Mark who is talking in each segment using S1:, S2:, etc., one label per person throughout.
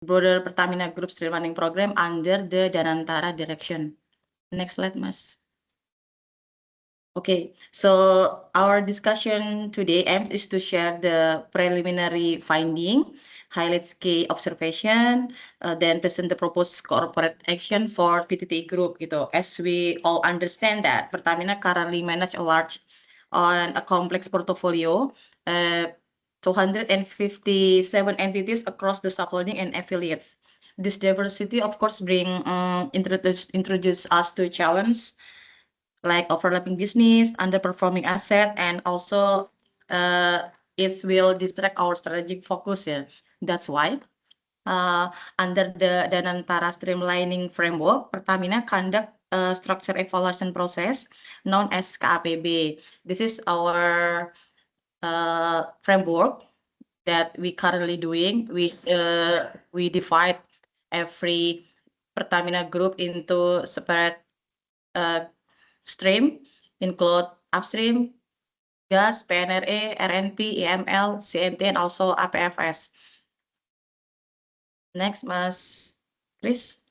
S1: broader Pertamina Group streamlining program under the Danantara direction. Next slide, Mas. Okay, so our discussion today aims is to share the preliminary finding, highlights key observation, then present the proposed corporate action for PTT Group gitu. As we all understand that Pertamina currently manage a large on a complex portfolio, 257 entities across the subholding and affiliates. This diversity, of course, introduce us to challenge like overlapping business, underperforming asset, and also it will distract our strategic focus. Yeah, that's why under the Danantara streamlining framework, Pertamina conduct a structure evaluation process known as KAPB. This is our framework that we currently doing. We divide every Pertamina group into separate stream, include upstream, gas, PNRE, RNP, IML, CNT, and also APFS. Next, Mas Chris.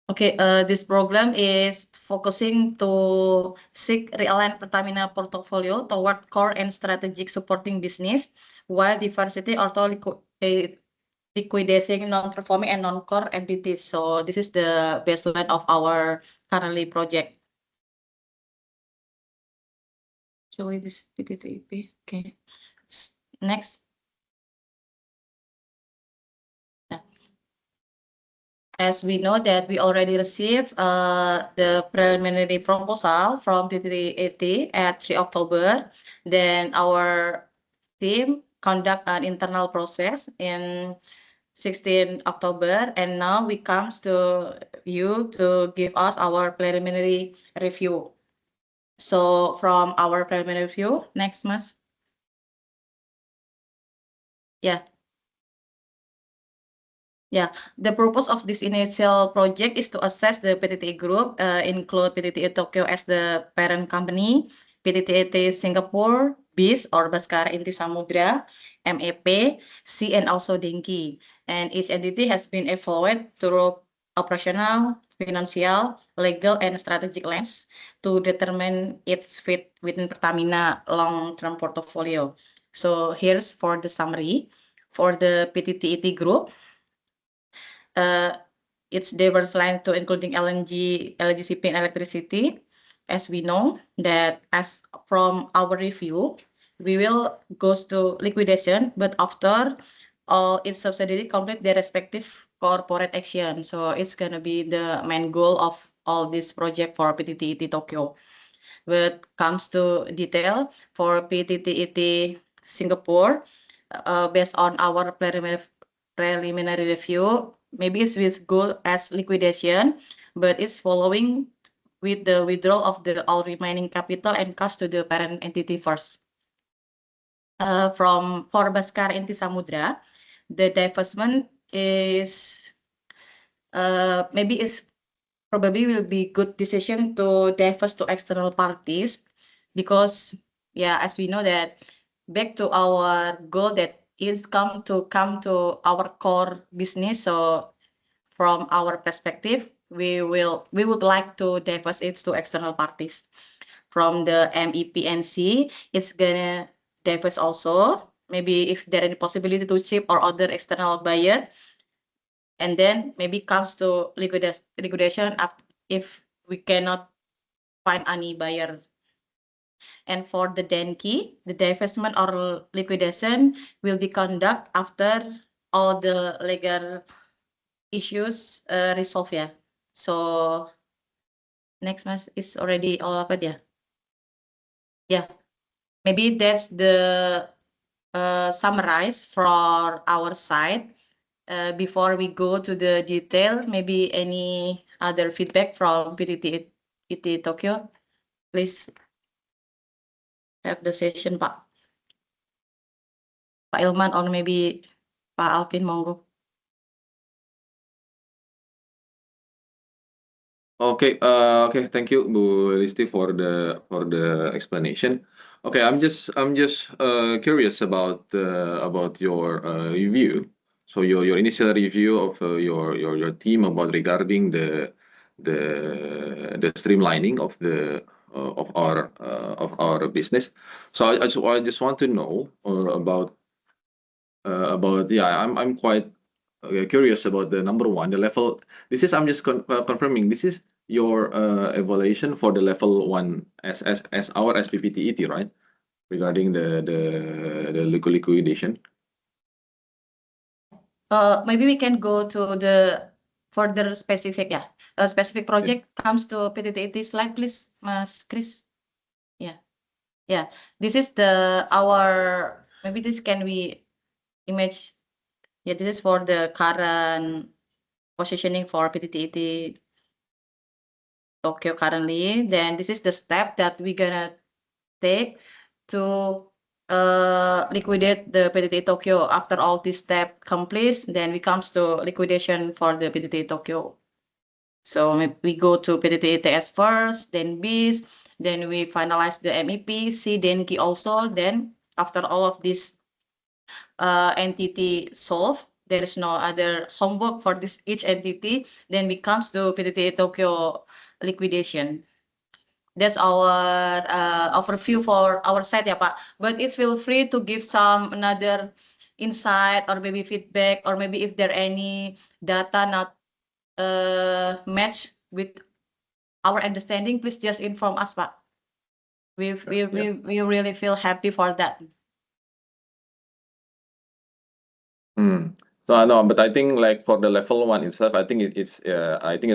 S1: Okay, this program is focusing to seek realign Pertamina portfolio toward core and strategic supporting business, while diversity also liquidating non-performing and non-core entities. So this is the baseline of our currently project. Show this PTTP. Okay. Next. As we know that we already received the preliminary proposal from PTT at 3 October. Then our team conduct an internal process in 16 October. And now we comes to you to give us our preliminary review. So from our preliminary review, next, Mas. Yeah. Yeah, the purpose of this initial project is to assess the PTT Group, include PTT Tokyo as the parent company, PTT Singapore, BIS or Baskara Inti Samudra, MEP, C, and also Denki. And each entity has been evaluated through operational, financial, legal, and strategic lens to determine its fit within Pertamina long-term portfolio. So here's for the summary. For the PTT Group, it's diverse line to including LNG, LGCP, and electricity. As we know that as from our review, we will goes to liquidation, but after all its subsidiary complete their respective corporate action. So it's gonna be the main goal of all this project for PTT Tokyo. But comes to detail for PTT Singapore, based on our preliminary review, maybe it's with goal as liquidation, but it's following with the withdrawal of the all remaining capital and cash to the parent entity first. From for Baskara Inti Samudra, the divestment is maybe is probably will be good decision to divest to external parties, because yeah, as we know that back to our goal that is come to our core business. So from our perspective, we would like to divest it to external parties. From the MEPNC, it's gonna divest also. Maybe if there any possibility to ship or other external buyer, and then maybe comes to liquidation up if we cannot find any buyer. And for the Denki, the divestment or liquidation will be conduct after all the legal issues resolved. Yeah. So next, Mas, is already all of it. Yeah. Yeah. Maybe that's the summarize for our side. Before we go to the detail, maybe any other feedback from PTT Tokyo, please have the session, Pak. Pak Ilman or maybe Pak Alvin, monggo.
S2: Okay. Thank you, Bu Listi, for the explanation. Okay, I'm just curious about your review. So your initial review of your team about regarding the streamlining of our business. So I just want to know about yeah, I'm quite curious about the number one, the level. This is I'm just confirming. This is your evaluation for the level one as our SPPTET, right? Regarding the liquidation.
S1: Maybe we can go to the further specific, yeah. A specific project comes to PTT slide, please, Mas Chris. Yeah. This is our, maybe this can we image. Yeah, this is for the current positioning for PTT Tokyo currently. Then this is the step that we're gonna take to liquidate the PTT Tokyo. After all this step completes, then we comes to liquidation for the PTT Tokyo. So we go to PTT ETS first, then BIS, then we finalize the MEP, C, Denki also. Then after all of this entity solved, there is no other homework for this each entity, then we comes to PTT Tokyo liquidation. That's our overview for our side, yeah, Pak. But it's feel free to give some another insight or maybe feedback, or maybe if there any data not match with our understanding, please just inform us, Pak. We really feel happy for that.
S2: So I know, but I think like for the level one itself, I think it's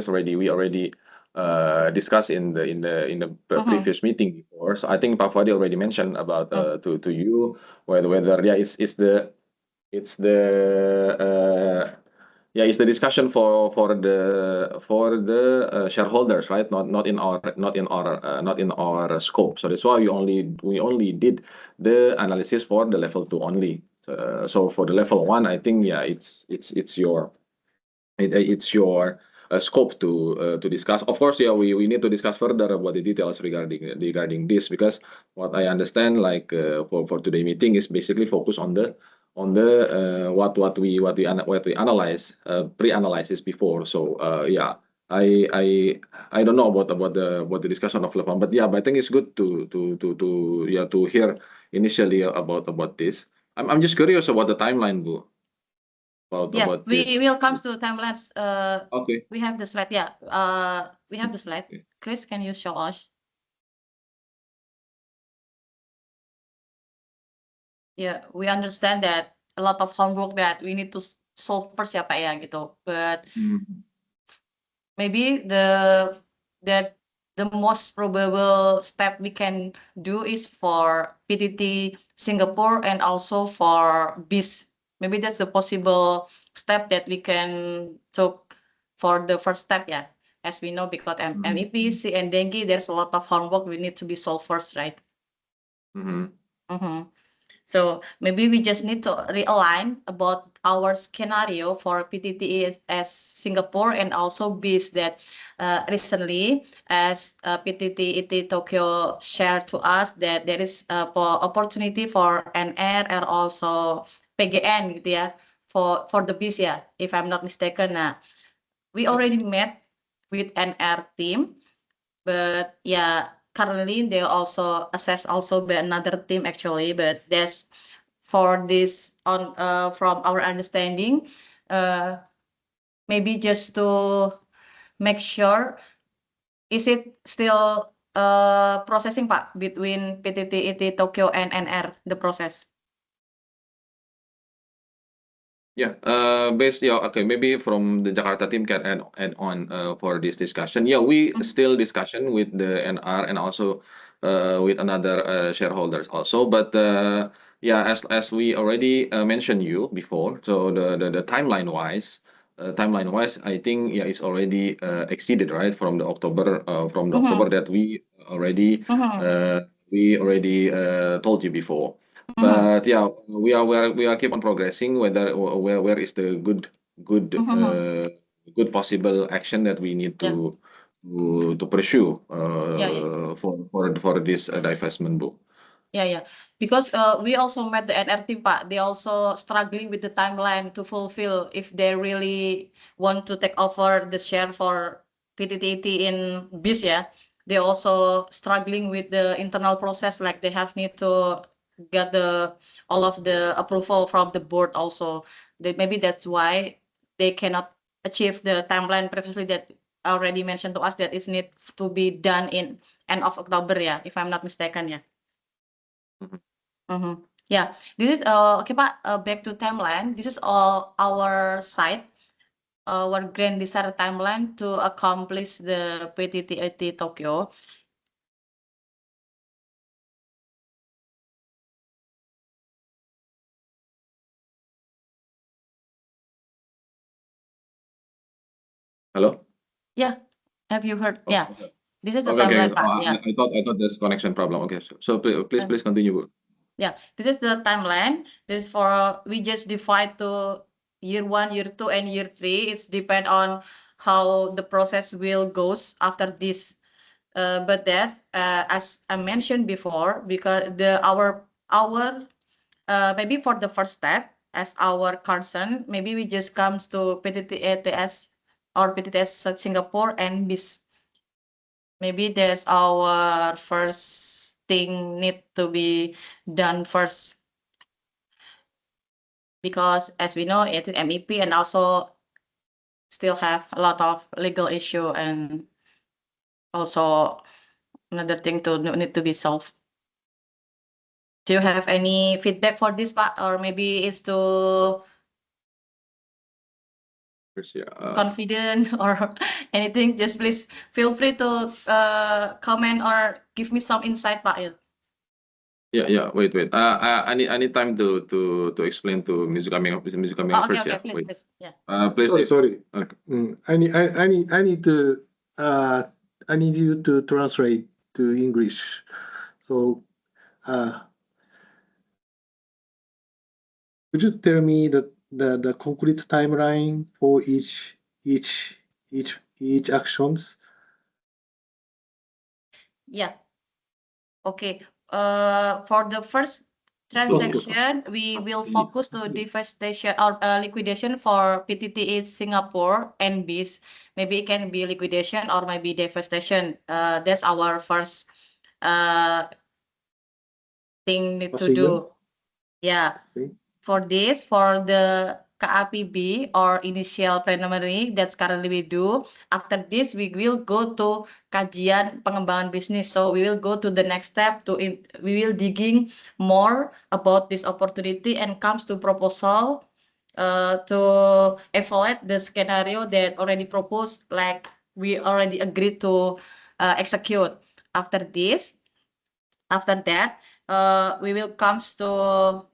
S2: already we already discussed in the previous meeting before. So I think Pak Fadi already mentioned about to you whether yeah it's the yeah, it's the discussion for the shareholders, right? Not in our scope. So that's why we only did the analysis for the level two only. So for the level one, I think yeah, it's your scope to discuss. Of course, yeah, we need to discuss further about the details regarding this, because what I understand, like for today meeting, is basically focus on the what we analyze pre-analysis before. So yeah, I don't know about the discussion of level, but yeah, but I think it's good to hear initially about this. I'm just curious about the timeline, Bu, about
S1: we
S2: this.
S1: will comes to timelines.
S2: Okay.
S1: We have the slide. Yeah. We have the slide. Chris, can you show us? Yeah, we understand that a lot of homework that we need to solve first ya Pak ya gitu. But maybe the most probable step we can do is for PTT Singapore and also for BIS. Maybe that's the possible step that we can took for the first step, yeah. As we know, because MEP, C, and Dengue, there's a lot of homework we need to be solved first, right? So maybe we just need to realign about our scenario for PTT as Singapore and also BIS that recently, as PTT IT Tokyo shared to us, that there is opportunity for NR and also PGN gitu ya, for the BIS ya, if I'm not mistaken. Nah, we already met with NR team, but yeah, currently they also assess also by another team actually, but that's for this on from our understanding, maybe just to make sure, is it still processing Pak between PTT IT Tokyo and NR, the process?
S2: Yeah, okay, maybe from the Jakarta team can add on for this discussion. Yeah, we still discussion with the NR and also with another shareholders also. But yeah, as we already mentioned you before, so the timeline wise, I think yeah, it's already exceeded, right, from the October October that we already told you before. But yeah, we are keep on progressing where is the good possible action that we need to pursue
S1: Yeah.
S2: for this divestment, Bu.
S1: Yeah. Because we also met the NRT, Pak. They also struggling with the timeline to fulfill if they really want to take over the share for PTT in BIS, yeah. They also struggling with the internal process, like they have need to get all of the approval from the board also. Maybe that's why they cannot achieve the timeline previously that already mentioned to us that it needs to be done in end of October, yeah, if I'm not mistaken, yeah. Yeah, this is okay, Pak. Back to timeline. This is all our side, our grand desire timeline to accomplish the PTT Tokyo.
S2: Hello?
S1: Yeah, have you heard?
S2: Oh,
S1: Yeah,
S2: okay.
S1: this is the
S2: Okay, okay.
S1: timeline,
S2: Oh,
S1: Pak. Yeah.
S2: I thought there's connection problem. Okay, so
S1: Uh,
S2: please continue, Bu.
S1: Yeah, this is the timeline. This is for we just divide to year 1, year 2, and year 3. It's depend on how the process will goes after this. But that, as I mentioned before, because our maybe for the first step as our concern, maybe we just comes to PTTETS or PTTS Singapore and BIS. Maybe that's our first thing need to be done first, because as we know it is MEP and also still have a lot of legal issue and also another thing to need to be solved. Do you have any feedback for this, Pak? Or maybe it's too
S2: Yeah.
S1: confident or anything? Just please feel free to comment or give me some insight, Pak.
S2: Yeah. Wait. I need time to explain to Ms. Kaming
S1: Oh, okay,
S2: first.
S1: okay,
S2: Yeah.
S1: please,
S2: Wait.
S1: please. Yeah.
S2: Please.
S3: Sorry.
S2: Okay.
S3: I need you to translate to English. So, could you tell me the concrete timeline for each actions?
S1: Yeah. Okay. For the first transaction, we will focus to devastation or liquidation for PTT Singapore and BIS. Maybe it can be liquidation or maybe devastation. That's our first thing need to do. Yeah.
S3: Okay.
S1: For this, for the KAPB or initial preliminary that's currently we do. After this, we will go to kajian pengembangan bisnis. So we will go to the next step we will digging more about this opportunity and comes to proposal to evaluate the scenario that already proposed, like we already agreed to execute. After that, we will comes to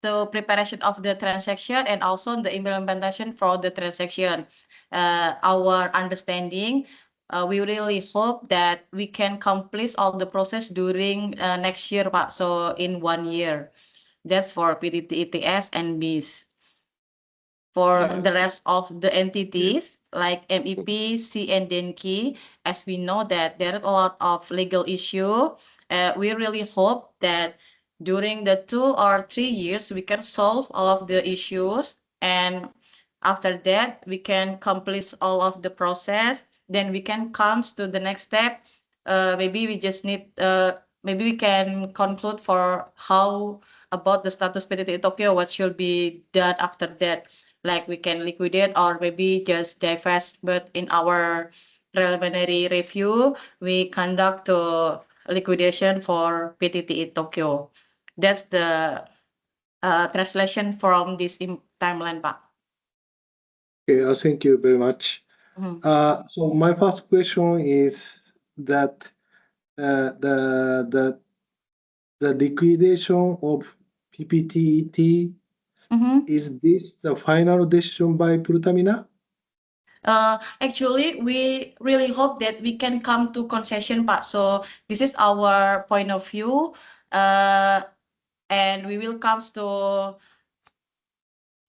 S1: the preparation of the transaction and also the implementation for the transaction. Our understanding, we really hope that we can complete all the process during next year, Pak. So in 1 year. That's for PTT ETS and BIS. For the rest of the entities like MEP, C, and Denki, as we know that there are a lot of legal issue, we really hope that during the 2 or 3 years we can solve all of the issues, and after that we can complete all of the process. Then we can come to the next step. Maybe we just need maybe we can conclude for how about the status PTT Tokyo, what should be done after that. Like we can liquidate or maybe just divest, but in our preliminary review, we conduct the liquidation for PTT Tokyo. That's the translation from this timeline, Pak.
S3: Okay, thank you very much. So my first question is that the liquidation of PPTET, is this the final decision by Pertamina?
S1: Actually, we really hope that we can come to concession, Pak. So this is our point of view, and we will come to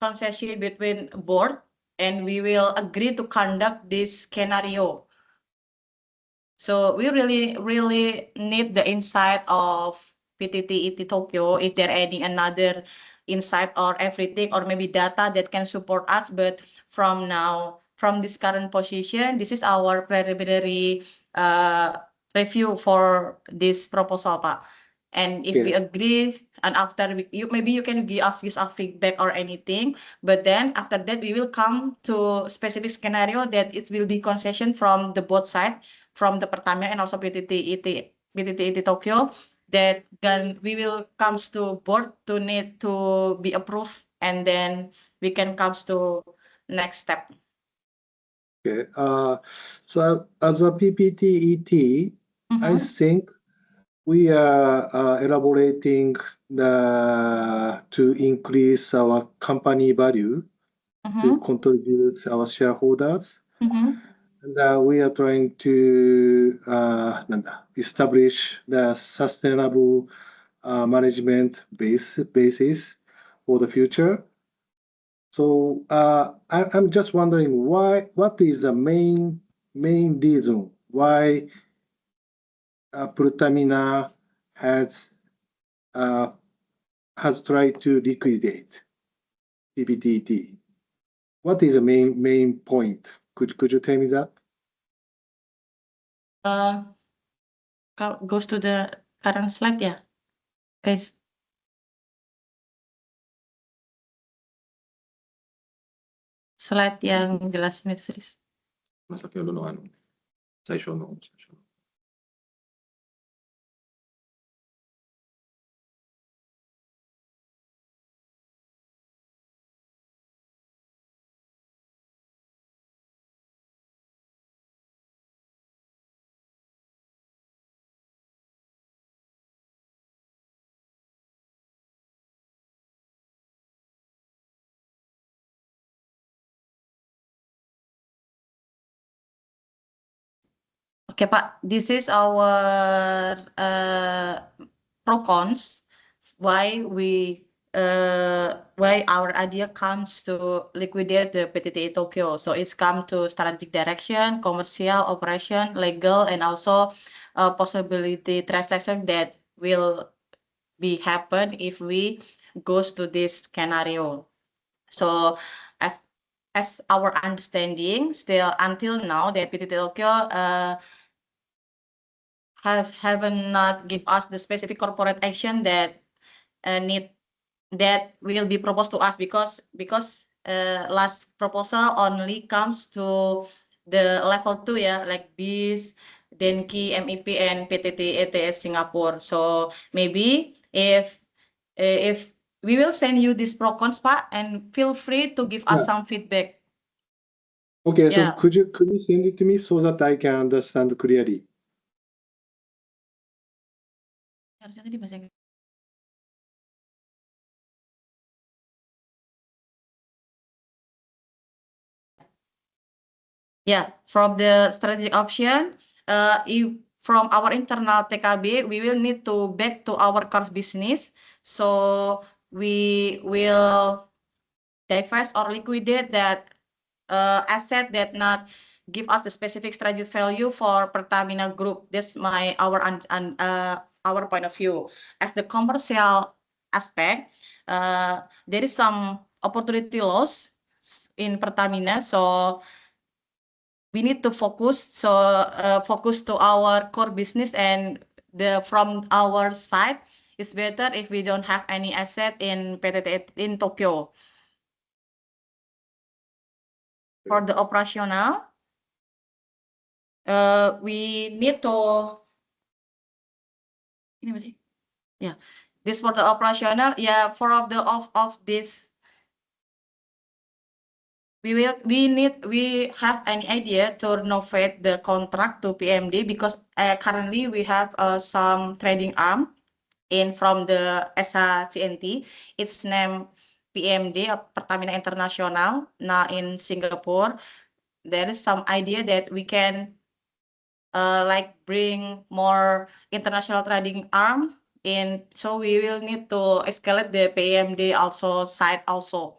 S1: concession between board and we will agree to conduct this scenario. So we really need the insight of PTT Tokyo, if there any another insight or everything, or maybe data that can support us. But from now, from this current position, this is our preliminary review for this proposal, Pak. And if we agree, and after maybe you can give us a feedback or anything, but then after that we will come to specific scenario that it will be concession from the both side, from the Pertamina and also PTT Tokyo, that then we will comes to board to need to be approved, and then we can comes to next step.
S3: Okay. So as a PPTET, I think we are elaborating to increase our company value to contribute our shareholders. And we are trying to establish the sustainable management basis for the future. So I'm just wondering what is the main reason why Pertamina has tried to liquidate PPTT. What is the main point? Could you tell me that?
S1: Goes to the current slide ya, guys. Slide yang jelasin itu serius.
S2: Masaknya dulu anu. Saya show no.
S1: Okay, Pak, this is our pro cons why our idea comes to liquidate the PTT Tokyo. So it's come to strategic direction, commercial, operation, legal, and also possibility transaction that will be happen if we goes to this scenario. So as our understanding, still until now, that PTT Tokyo haven't not give us the specific corporate action that will be proposed to us, because last proposal only comes to the level 2 ya, like BIS, Denki, MEP, and PTT ETS Singapore. So maybe if we will send you this pro cons, Pak, and feel free to give us some feedback.
S3: Okay,
S1: Yeah.
S3: so could you send it to me so that I can understand clearly?
S1: Harusnya tadi bahasa Inggris. Yeah, from the strategic option, from our internal TKB, we will need to back to our core business. So we will divest or liquidate that asset that not give us the specific strategic value for Pertamina Group. That's our point of view. As the commercial aspect, there is some opportunity loss in Pertamina. So we need to focus focus to our core business, and from our side, it's better if we don't have any asset in PTT in Tokyo. For the operational, we need to this for the operational, for of this. We have an idea to renovate the contract to PMD, because currently we have some trading arm from the SHCNT. It's named PMD, Pertamina International, now in Singapore. There is some idea that we can like bring more international trading arm in, so we will need to escalate the PMD also side also.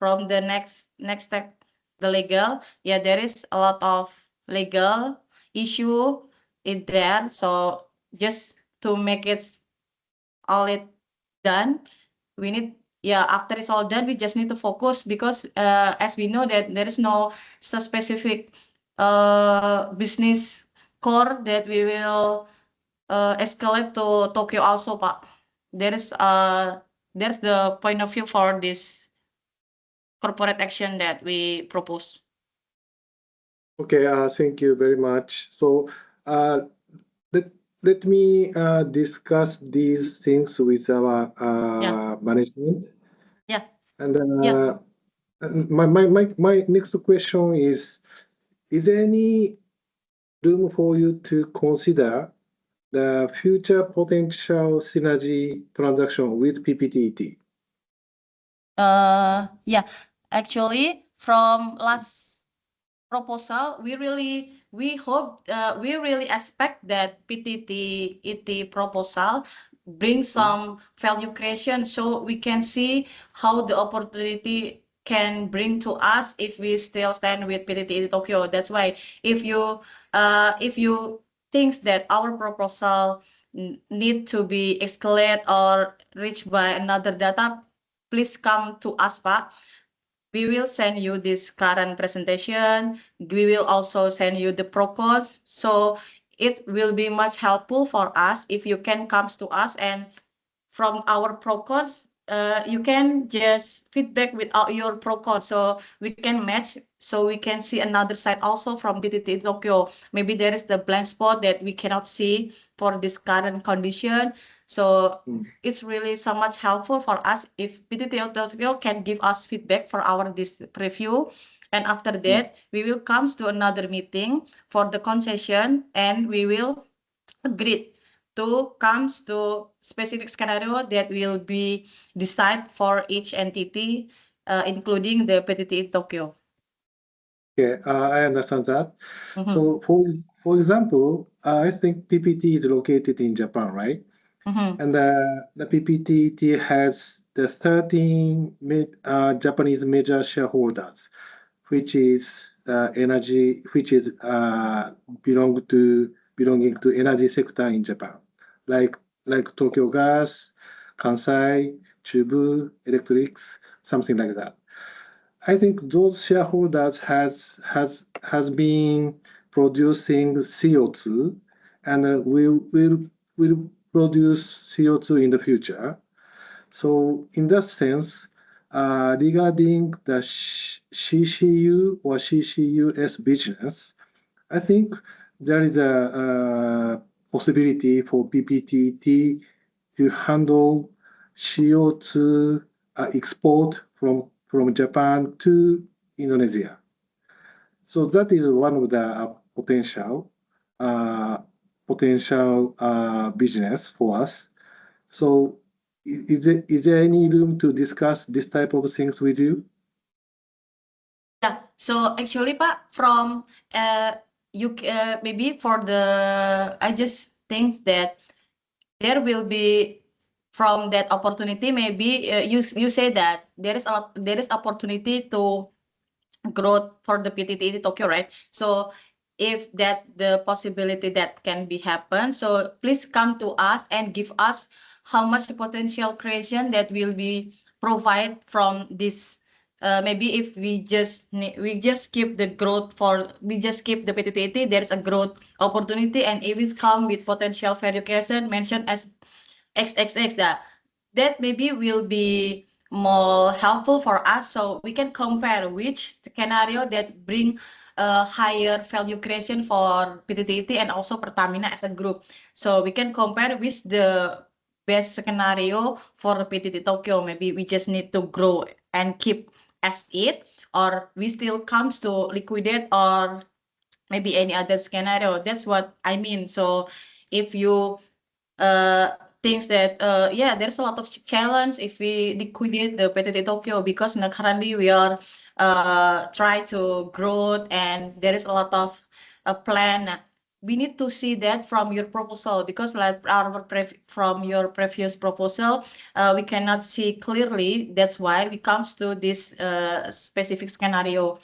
S1: from the next step, the legal, yeah, there is a lot of legal issue in there. So just to make all it done, we need, yeah, after it's all done, we just need to focus because as we know that there is no specific business core that we will escalate to Tokyo also, Pak. There's the point of view for this corporate action that we propose.
S3: Okay, thank you very much. So, let me discuss these things with our management.
S1: Yeah.
S3: And
S1: Yeah.
S3: my next question is there any room for you to consider the future potential synergy transaction with PPTET?
S1: Yeah, actually, from last proposal, we really expect that PTT proposal bring some value creation, so we can see how the opportunity can bring to us if we still stand with PTT Tokyo. That's why if you think that our proposal need to be escalated or reached by another data, please come to us, Pak. We will send you this current presentation. We will also send you the pro codes. So it will be much helpful for us if you can come to us, and from our pro codes, you can just feedback without your pro code, so we can match, so we can see another side also from PTT Tokyo. Maybe there is the blind spot that we cannot see for this current condition. So it's really so much helpful for us if PTT Tokyo can give us feedback for our this review. And after that, we will come to another meeting for the concession, and we will agree to comes to specific scenario that will be decided for each entity, including the PTT Tokyo.
S3: Okay, I understand that.
S1: Mhm.
S3: So, for example, I think PPT is located in Japan, right?
S1: Mhm.
S3: And the PPT has the 13 Japanese major shareholders, which is energy, which is belonging to energy sector in Japan, like Tokyo Gas, Kansai, Chubu Electrics, something like that. I think those shareholders has been producing CO2 and will produce CO2 in the future. So in that sense, regarding the CCU or CCUS business, I think there is a possibility for PPTT to handle CO2 export from Japan to Indonesia. So that is one of the potential business for us. So is there any room to discuss this type of things with you?
S1: Yeah. So actually, Pak, from you maybe for the, I just think that there will be from that opportunity. Maybe you say that there is opportunity to growth for the PTT Tokyo, right? So if that the possibility that can be happen, so please come to us and give us how much the potential creation that will be provide from this. Maybe if we just keep the growth we just keep the PTT, there's a growth opportunity, and if it come with potential value creation mentioned as XXX, that maybe will be more helpful for us, so we can compare which scenario that bring higher value creation for PTT and also Pertamina as a group. So we can compare with the best scenario for PTT Tokyo. Maybe we just need to grow and keep as it, or we still comes to liquidate, or maybe any other scenario. That's what I mean. So if you thinks that yeah, there's a lot of challenge if we liquidate the PTT Tokyo, because now currently we are try to grow, and there is a lot of plan we need to see that from your proposal, because like from your previous proposal, we cannot see clearly. That's why we comes to this specific scenario.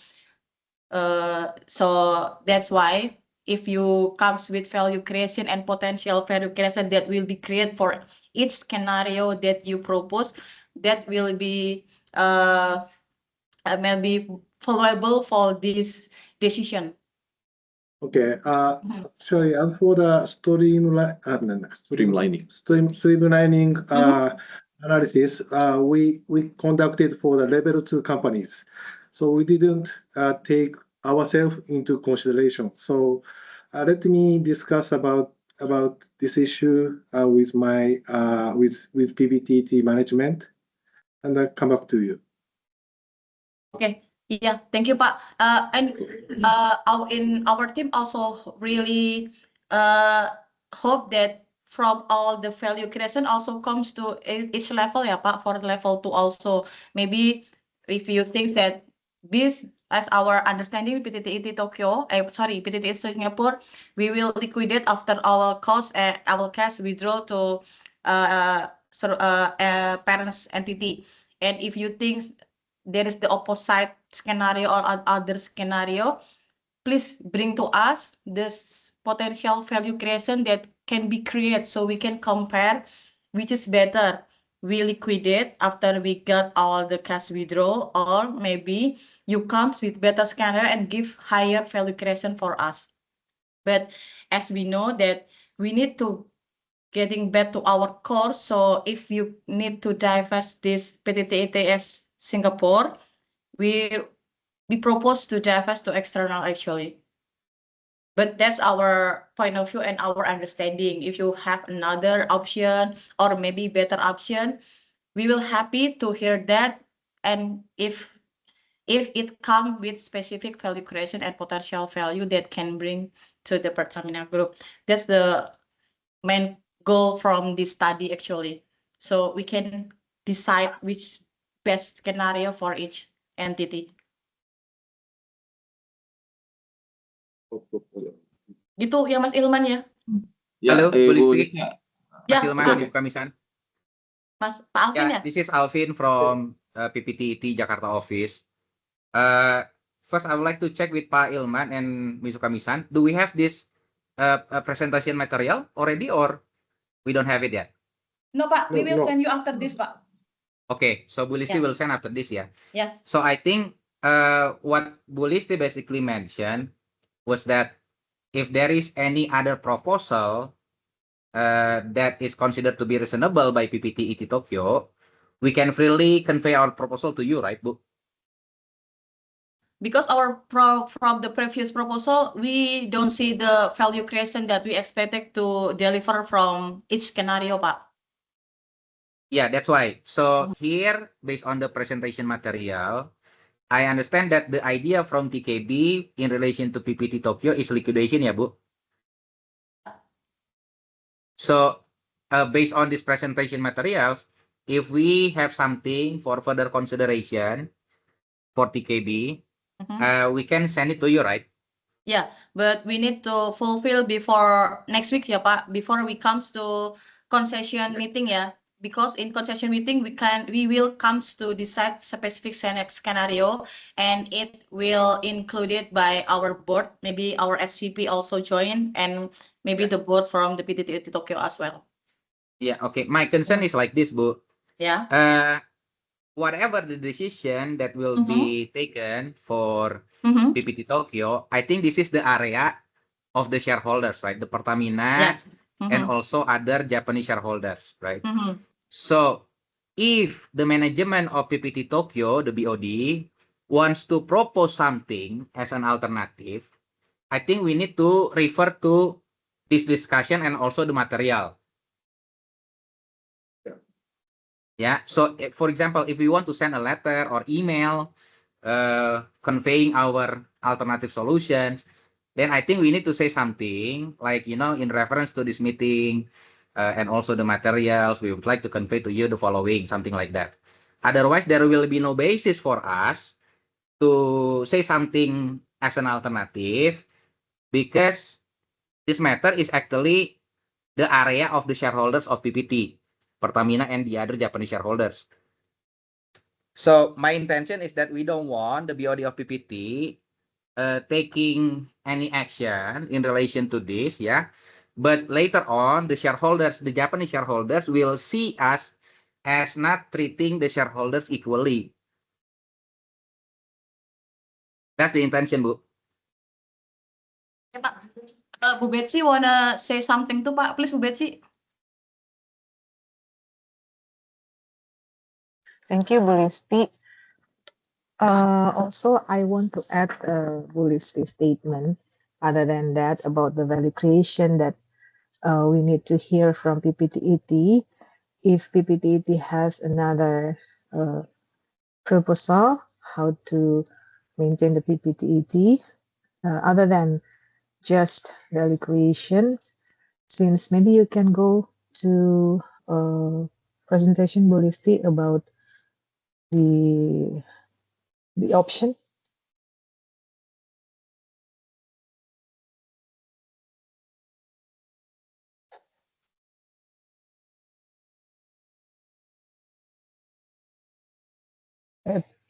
S1: So that's why if you comes with value creation and potential value creation that will be created for each scenario that you propose, that will be maybe followable for this decision.
S3: Okay.
S1: Mhm.
S3: Actually, as for the
S2: Streamlining.
S3: streamlining
S1: Mhm.
S3: analysis, we conducted for the level 2 companies. So we didn't take ourselves into consideration. So let me discuss about this issue with my with PPTT management, and then come back to you.
S1: Okay. Yeah, thank you, Pak. And in our team also really hope that from all the value creation also comes to each level, ya, Pak, for level 2 also. Maybe if you think that this, as our understanding, PTT Tokyo, PTT Singapore, we will liquidate after our cost, our cash withdraw to parents entity. And if you think there is the opposite scenario or other scenario, please bring to us this potential value creation that can be created so we can compare which is better. We liquidate after we got all the cash withdrawal, or maybe you comes with better scenario and give higher value creation for us. But as we know that we need to getting back to our core. So if you need to divest this PTT ETS Singapore, we propose to divest to external actually. But that's our point of view and our understanding. If you have another option or maybe better option, we will happy to hear that. And if it comes with specific value creation and potential value that can bring to the Pertamina Group, that's the main goal from this study actually. So we can decide which best scenario for each entity. Gitu ya Mas Ilman ya.
S2: Ya,
S4: Halo, Bu
S2: Ibu
S4: Listi,
S2: Lisna.
S4: Mas
S1: Ya,
S4: Ilman,
S2: Oke.
S4: Ibu Kamisan.
S1: Mas Pak Alvin ya.
S4: This is Alvin from PPTT Jakarta office. First, I would like to check with Pak Ilman and Ms. Kamisan. Do we have this presentation material already, or we don't have it yet?
S1: No Pak, we will
S3: No.
S1: send you after this Pak.
S4: Okay, so Bu Listi
S1: Yeah.
S4: will send after this, ya.
S1: Yes.
S4: So I think what Bu Listi basically mentioned was that if there is any other proposal that is considered to be reasonable by PPT ET Tokyo, we can freely convey our proposal to you, right, Bu?
S1: Because from the previous proposal, we don't see the value creation that we expected to deliver from each scenario, Pak.
S4: Yeah, that's why. So here, based on the presentation material, I understand that the idea from TKB in relation to PPT Tokyo is liquidation, ya, Bu? So based on this presentation materials, if we have something for further consideration for TKB, we can send it to you, right?
S1: Yeah, but we need to fulfill before next week, ya Pak, before we comes to concession meeting, ya. Because in concession meeting we will comes to decide specific scenario, and it will included by our board, maybe our SVP also join, and maybe the board from the PTT Tokyo as well.
S4: Yeah, okay. My concern is like this, Bu.
S1: Yeah.
S4: Whatever the decision that will be taken for
S1: Mhm.
S4: PPT Tokyo, I think this is the area of the shareholders, right? The Pertamina
S1: Yes.
S4: and also other Japanese shareholders, right?
S1: Mhm.
S4: So if the management of PPT Tokyo, the BOD, wants to propose something as an alternative, I think we need to refer to this discussion and also the material. Yeah. So, for example, if we want to send a letter or email conveying our alternative solutions, then I think we need to say something like, in reference to this meeting and also the materials, we would like to convey to you the following, something like that. Otherwise, there will be no basis for us to say something as an alternative, because this matter is actually the area of the shareholders of PPT, Pertamina and the other Japanese shareholders. So my intention is that we don't want the BOD of PPT taking any action in relation to this, yeah. But later on, the shareholders, the Japanese shareholders, will see us as not treating the shareholders equally. That's the intention, Bu.
S1: Ya, Pak. Bu Betsy wanna say something too, Pak? Please, Bu Betsy.
S5: Thank you, Bu Listi. Also, I want to add Bu Listi's statement. Other than that, about the value creation that we need to hear from PPTET. If PPTET has another proposal how to maintain the PPTET, other than just value creation, since maybe you can go to presentation Bu Listi about the option.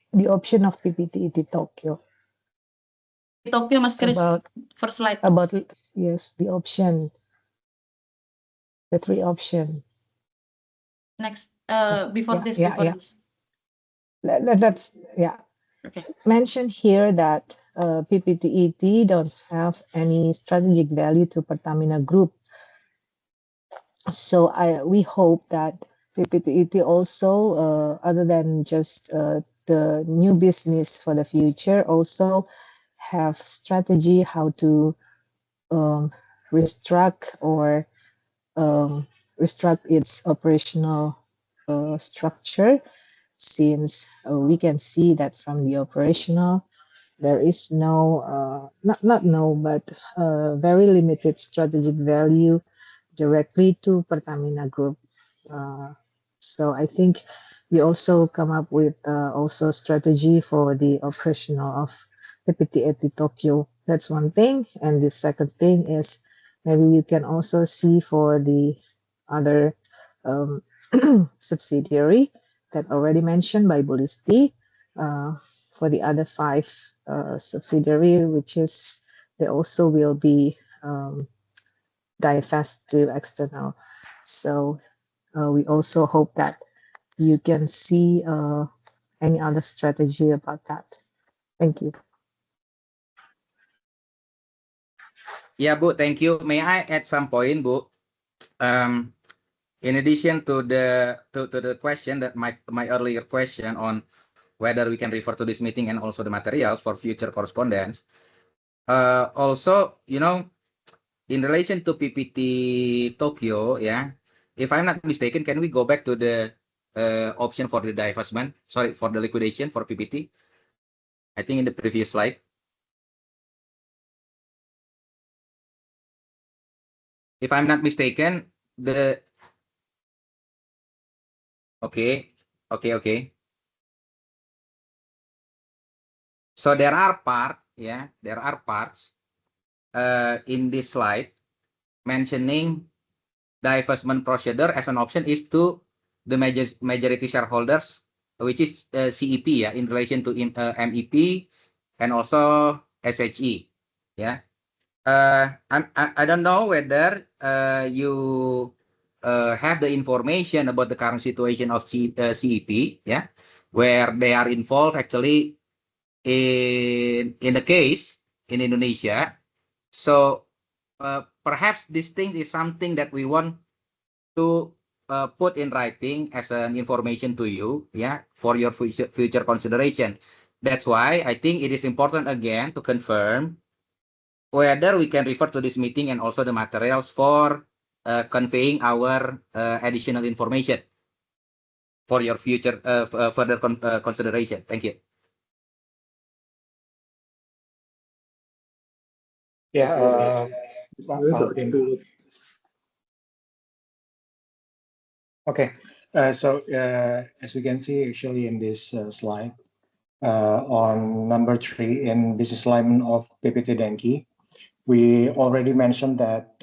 S5: The option of PPTET Tokyo
S1: Tokyo, Mas Chris,
S5: about
S1: first slide.
S5: yes, the option, the 3 option.
S1: Next, before this.
S5: That's
S1: Okay.
S5: mentioned here that PPTET don't have any strategic value to Pertamina Group. So we hope that PPTET also, other than just the new business for the future, also have strategy how to restruct or restruct its operational structure, since we can see that from the operational there is no not no but very limited strategic value directly to Pertamina Group. So I think we also come up with also strategy for the operational of PPTET Tokyo. That's one thing. And the second thing is maybe you can also see for the other subsidiary that already mentioned by Bu Listi, for the other 5 subsidiary, which is they also will be divest to external. So we also hope that you can see any other strategy about that. Thank you.
S4: Yeah, Bu, thank you. May I add some point, Bu? In addition to the question that my earlier question on whether we can refer to this meeting and also the materials for future correspondence. Also, you know, in relation to PPT Tokyo, yeah, if I'm not mistaken, can we go back to the option for the divestment? Sorry, for the liquidation for PPT. I think in the previous slide. If I'm not mistaken, okay. So there are parts in this slide mentioning divestment procedure as an option is to the majority shareholders, which is CEP, yeah, in relation to MEP and also SHE, yeah. I don't know whether you have the information about the current situation of CEP, yeah, where they are involved actually in the case in Indonesia. So perhaps this thing is something that we want to put in writing as an information to you, yeah, for your future consideration. That's why I think it is important again to confirm whether we can refer to this meeting and also the materials for conveying our additional information for your future further consideration. Thank you.
S6: Yeah. Okay. So as we can see, actually in this slide, on number 3 in business alignment of PPT Denki, we already mentioned that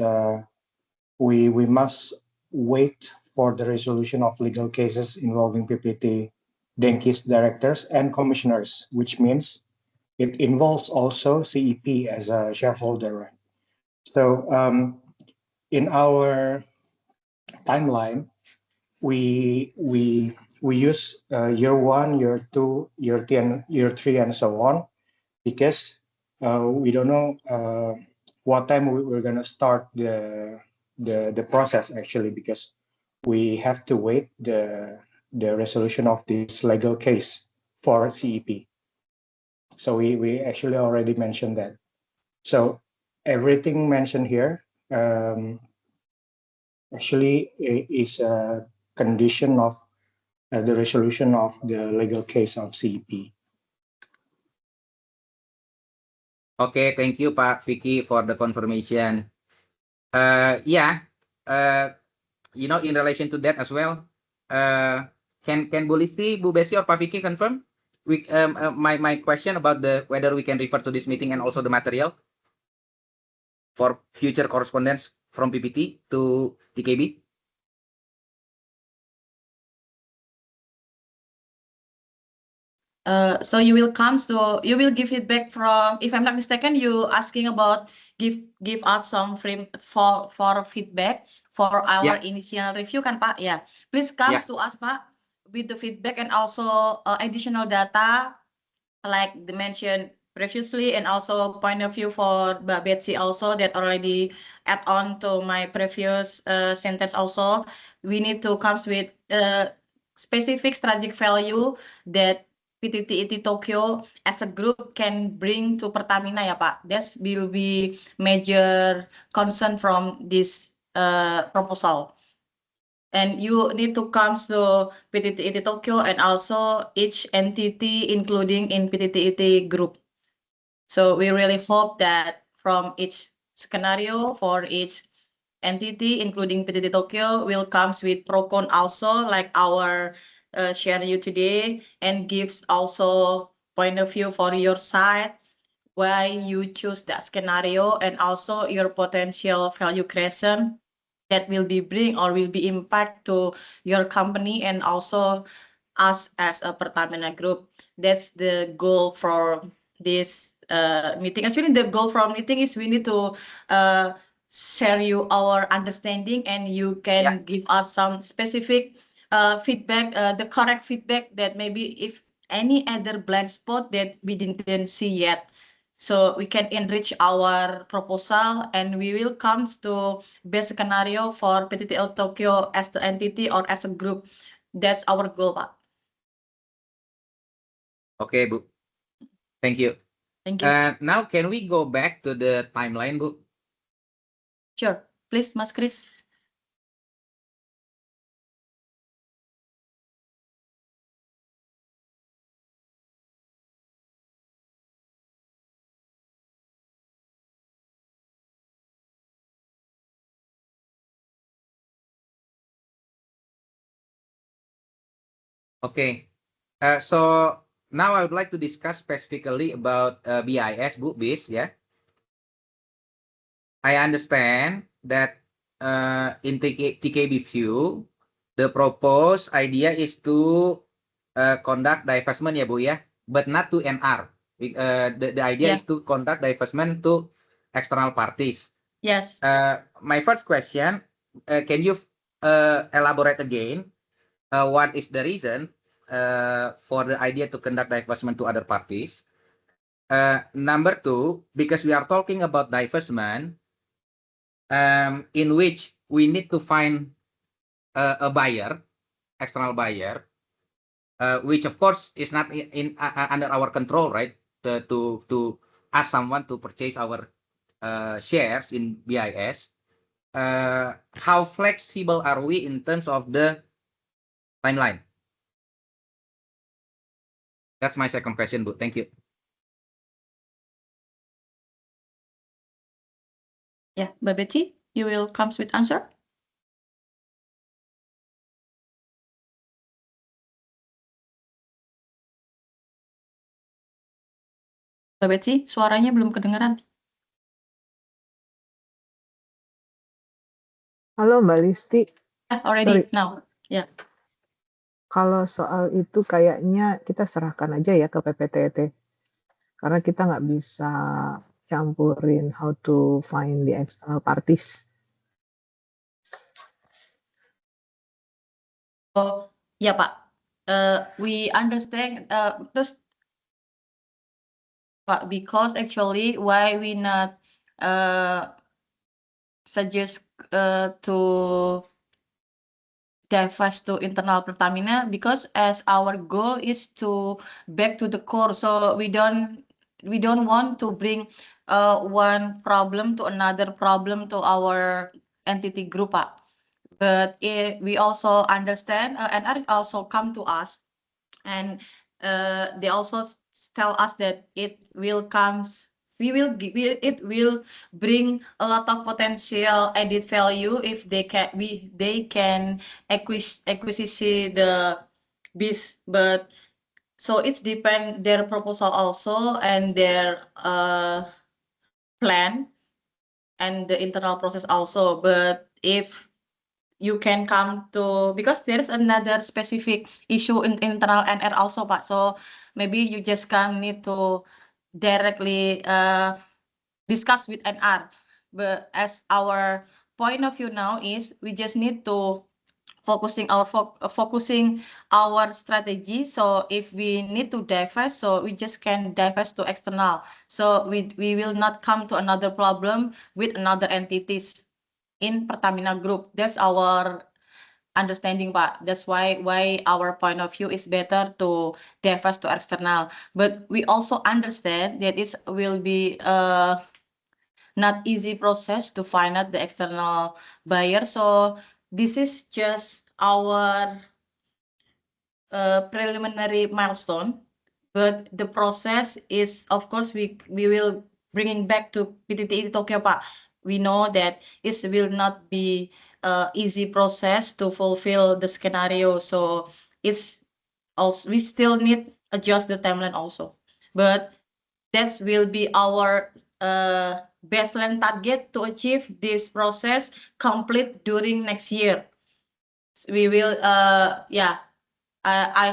S6: we must wait for the resolution of legal cases involving PPT Denki's directors and commissioners, which means it involves also CEP as a shareholder, right? So in our timeline, we use year 1, year 2, year 10, year 3, and so on, because we don't know what time we're gonna start the process actually, because we have to wait the resolution of this legal case for CEP. So we actually already mentioned that. So everything mentioned here actually is a condition of the resolution of the legal case of CEP.
S4: Okay, thank you Pak Vicky for the confirmation. You know, in relation to that as well, can Bu Lifty, Bu Besi, or Pak Vicky confirm? My question about whether we can refer to this meeting and also the material for future correspondence from PPT to TKB.
S1: So you will give feedback from, if I'm not mistaken, you asking about give us some frame for feedback for our initial review kan Pak? Yeah. Please come to us Pak with the feedback and also additional data like the mentioned previously, and also point of view for Mbak Betsy also that already add on to my previous sentence also. We need to come with specific strategic value that PTT Tokyo as a group can bring to Pertamina ya Pak. That will be major concern from this proposal. And you need to come to PTT Tokyo and also each entity including in PTT group. So we really hope that from each scenario for each entity including PTT Tokyo will comes with pro con also like our share you today, and gives also point of view for your side why you choose that scenario, and also your potential value creation that will be bring or will be impact to your company and also us as a Pertamina Group. That's the goal for this meeting. Actually, the goal from meeting is we need to share you our understanding, and you can give us some specific feedback, the correct feedback that maybe if any other blind spot that we didn't see yet. So we can enrich our proposal, and we will come to best scenario for PTTL Tokyo as the entity or as a group. That's our goal, Pak.
S4: Okay, Bu. Thank you.
S1: Thank you.
S4: Now can we go back to the timeline, Bu?
S1: Sure. Please, Mas Kris.
S4: Okay. So now I would like to discuss specifically about BIS, Bu, BIS, yeah. I understand that in TKB view, the proposed idea is to conduct divestment, ya Bu, ya, but not to NR. The idea is to conduct divestment to external parties.
S1: Yes.
S4: My first question, can you elaborate again what is the reason for the idea to conduct divestment to other parties? Number two, because we are talking about divestment, in which we need to find a buyer, external buyer, which of course is not under our control, right? To ask someone to purchase our shares in BIS. How flexible are we in terms of the timeline? That's my second question, Bu. Thank you.
S1: Yeah, Mbak Betsy, you will come with answer. Mbak Betsy, suaranya belum kedengaran.
S5: Halo Mbak Listi,
S1: Already
S5: sorry.
S1: now. Yeah.
S5: Kalau soal itu kayaknya kita serahkan aja ya ke PPTT. Karena kita nggak bisa campurin how to find the external parties.
S1: Oh, ya Pak. We understand. Terus Pak, because actually why we not suggest to divest to internal Pertamina, because as our goal is to back to the core, so we don't want to bring one problem to another problem to our entity group, Pak. But we also understand, and also come to us, and they also tell us that it will it will bring a lot of potential added value if they can acquisition the bis, but so it's depend their proposal also and their plan and the internal process also. But if you can come to, because there's another specific issue in internal NR also, Pak. So maybe you just can need to directly discuss with NR. But as our point of view now is we just need to focusing our strategy. So if we need to divest, so we just can divest to external. So we will not come to another problem with another entities in Pertamina Group. That's our understanding, Pak. That's why our point of view is better to divest to external. But we also understand that it will be not easy process to find out the external buyer. So this is just our preliminary milestone. But the process is, of course, we will bringing back to PTTI Tokyo, Pak. We know that it will not be easy process to fulfill the scenario. So it's also, we still need adjust the timeline also. But that will be our baseline target to achieve this process complete during next year. We will, I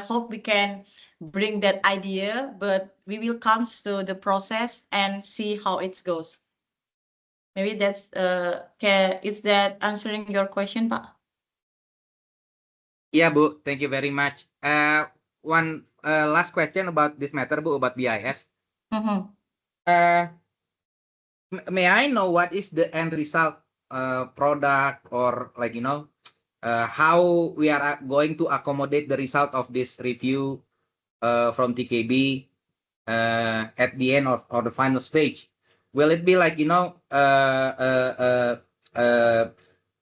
S1: hope we can bring that idea, but we will come to the process and see how it goes. Maybe that's is that answering your question, Pak?
S4: Yeah, Bu. Thank you very much. One last question about this matter, Bu, about BIS. May I know what is the end result product, or like, how we are going to accommodate the result of this review from TKB at the end of or the final stage? Will it be like,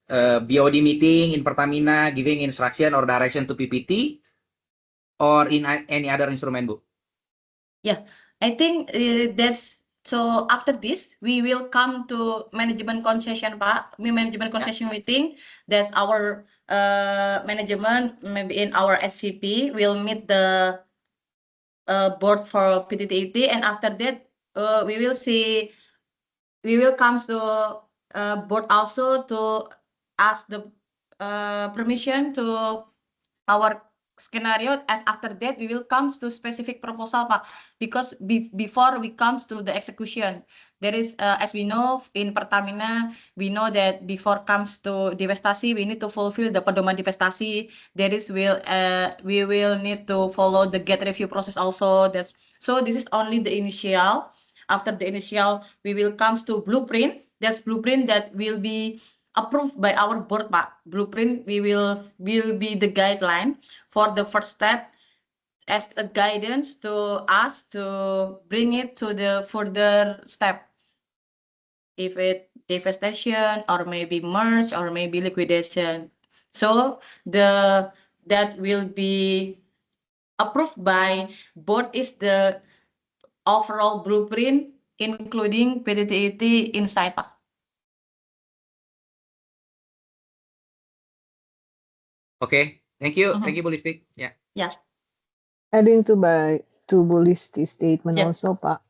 S4: BOD meeting in Pertamina giving instruction or direction to PPT, or in any other instrument, Bu?
S1: Yeah, I think that's so. After this, we will come to management concession, Pak. Management concession meeting. That's our management. Maybe in our SVP, we'll meet the board for PTTET, and after that, we will see. We will come to board also to ask the permission to our scenario, and after that we will come to specific proposal, Pak, because before we comes to the execution, there is as we know in Pertamina, we know that before comes to divestasi, we need to fulfill the pedoman divestasi. There is we will need to follow the gate review process also. That's so this is only the initial. After the initial, we will comes to blueprint. That's blueprint that will be approved by our board, Pak. Blueprint will be the guideline for the first step as a guidance to us to bring it to the further step. If it devastation or maybe merge or maybe liquidation. So that will be approved by board is the overall blueprint, including PTTET inside, Pak.
S4: Okay, thank you. Thank you, Bu Listi. Yeah.
S1: Yeah.
S5: Adding to Bu Listi's statement
S1: Yeah.
S5: also, Pak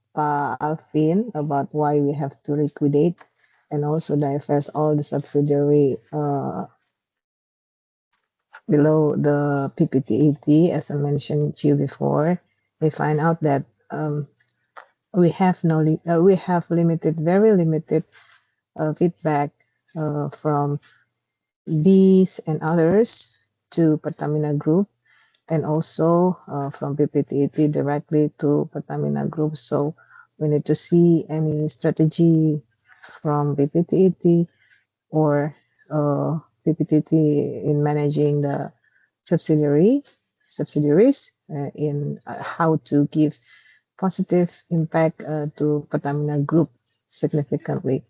S5: Alvin, about why we have to liquidate. and also divest all the subsidiary below the PPTET, as I mentioned to you before. We find out that we have very limited feedback from these and others to Pertamina Group, and also from PPTET directly to Pertamina Group. So we need to see any strategy from PPTET or PPTET in managing the subsidiaries in how to give positive impact to Pertamina Group significantly.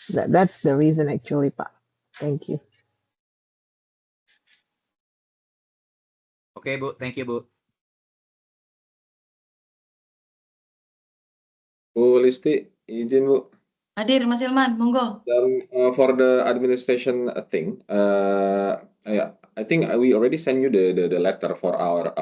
S5: That's the reason actually, Pak. Thank you.
S4: Oke, Bu. Thank you, Bu.
S2: Bu Listi, izin Bu.
S1: Hadir Mas Ilman, monggo.
S2: For the administration thing, yeah, I think we already sent you the letter for our